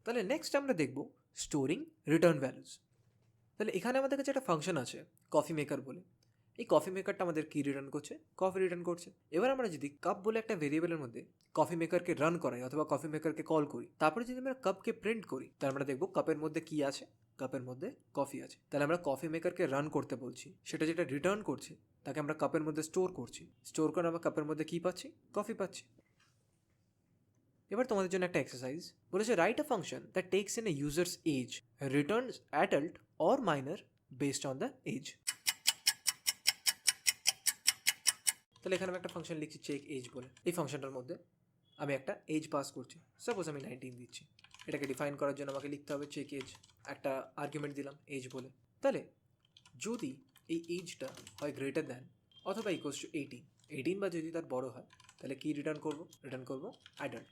তাহলে নেক্সট আমরা দেখব স্টোরিং রিটার্ন ভ্যালুজ। তাহলে এখানে আমাদের কাছে একটা ফাংশন আছে কফি মেকার বলে। এই কফি মেকারটা আমাদের কি রিটার্ন করছে? কফি রিটার্ন করছে। এবার আমরা যদি কাপ বলে একটা ভেরিয়েবলের মধ্যে কফি মেকারকে রান করাই অথবা কফি মেকারকে কল করি, তারপরে যদি আমরা কাপকে প্রিন্ট করি, তাহলে আমরা দেখব কাপের মধ্যে কি আছে? কাপের মধ্যে কফি আছে। তাহলে আমরা কফি মেকারকে রান করতে বলছি, সেটা যেটা রিটার্ন করছে তাকে আমরা কাপের মধ্যে স্টোর করছি। স্টোর করে আমরা কাপের মধ্যে কি পাচ্ছি? কফি পাচ্ছি। এবার তোমাদের জন্য একটা এক্সারসাইজ বলেছে, write a function that takes in a user's age, returns adult or minor based on the age. তাহলে এখানে আমি একটা ফাংশন লিখছি চেক এজ বলে। এই ফাংশনটার মধ্যে আমি একটা এজ পাস করছি, সাপোজ আমি 19 দিচ্ছি। এটাকে ডিফাইন করার জন্য আমাকে লিখতে হবে চেক এজ, একটা আর্গুমেন্ট দিলাম এজ বলে। তাহলে যদি এই এজটা হয় গ্রেটার দ্যান অথবা ইকুয়ালস টু 18 বা যদি তার বড় হয়, তাহলে কি রিটার্ন করবো? রিটার্ন করবো অ্যাডাল্ট।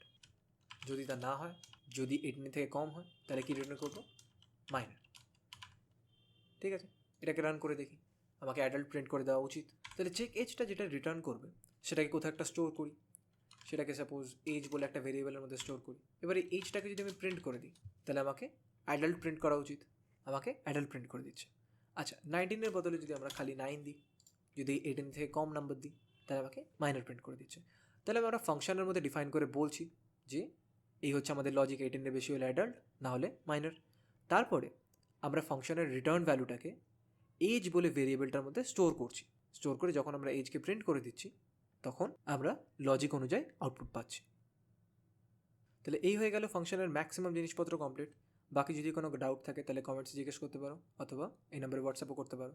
যদি তা না হয়, যদি 18 থেকে কম হয়, তাহলে কি রিটার্ন করবো? মাইনর। ঠিক আছে, এটাকে রান করে দেখি, আমাকে অ্যাডাল্ট প্রিন্ট করে দেওয়া উচিত। তাহলে চেক এজটা যেটা রিটার্ন করবে সেটাকে কোথাও একটা স্টোর করি, সেটাকে সাপোজ এজ বলে একটা ভেরিয়েবলের মধ্যে স্টোর করি। এবার এই এজটাকে যদি আমি প্রিন্ট করে দিই, তাহলে আমাকে অ্যাডাল্ট প্রিন্ট করা উচিত, আমাকে অ্যাডাল্ট প্রিন্ট করে দিচ্ছে। আচ্ছা, 19-এর বদলে যদি আমরা খালি 9 দিই, যদি 18 থেকে কম নাম্বার দিই, তাহলে আমাকে মাইনর প্রিন্ট করে দিচ্ছে। তাহলে আমরা ফাংশনের মধ্যে ডিফাইন করে বলছি যে এই হচ্ছে আমাদের লজিক, 18-এর বেশি হলে অ্যাডাল্ট, না হলে মাইনর। তারপরে আমরা ফাংশনের রিটার্ন ভ্যালুটাকে এজ বলে ভেরিয়েবলটার মধ্যে স্টোর করছি। স্টোর করে যখন আমরা এজকে প্রিন্ট করে দিচ্ছি তখন আমরা লজিক অনুযায়ী আউটপুট পাচ্ছি। তাহলে এই হয়ে গেল ফাংশনের ম্যাক্সিমাম জিনিসপত্র কমপ্লিট। বাকি যদি কোনো ডাউট থাকে তাহলে কমেন্টসে জিজ্ঞেস করতে পারো অথবা এই নাম্বারে হোয়াটসঅ্যাপও করতে পারো।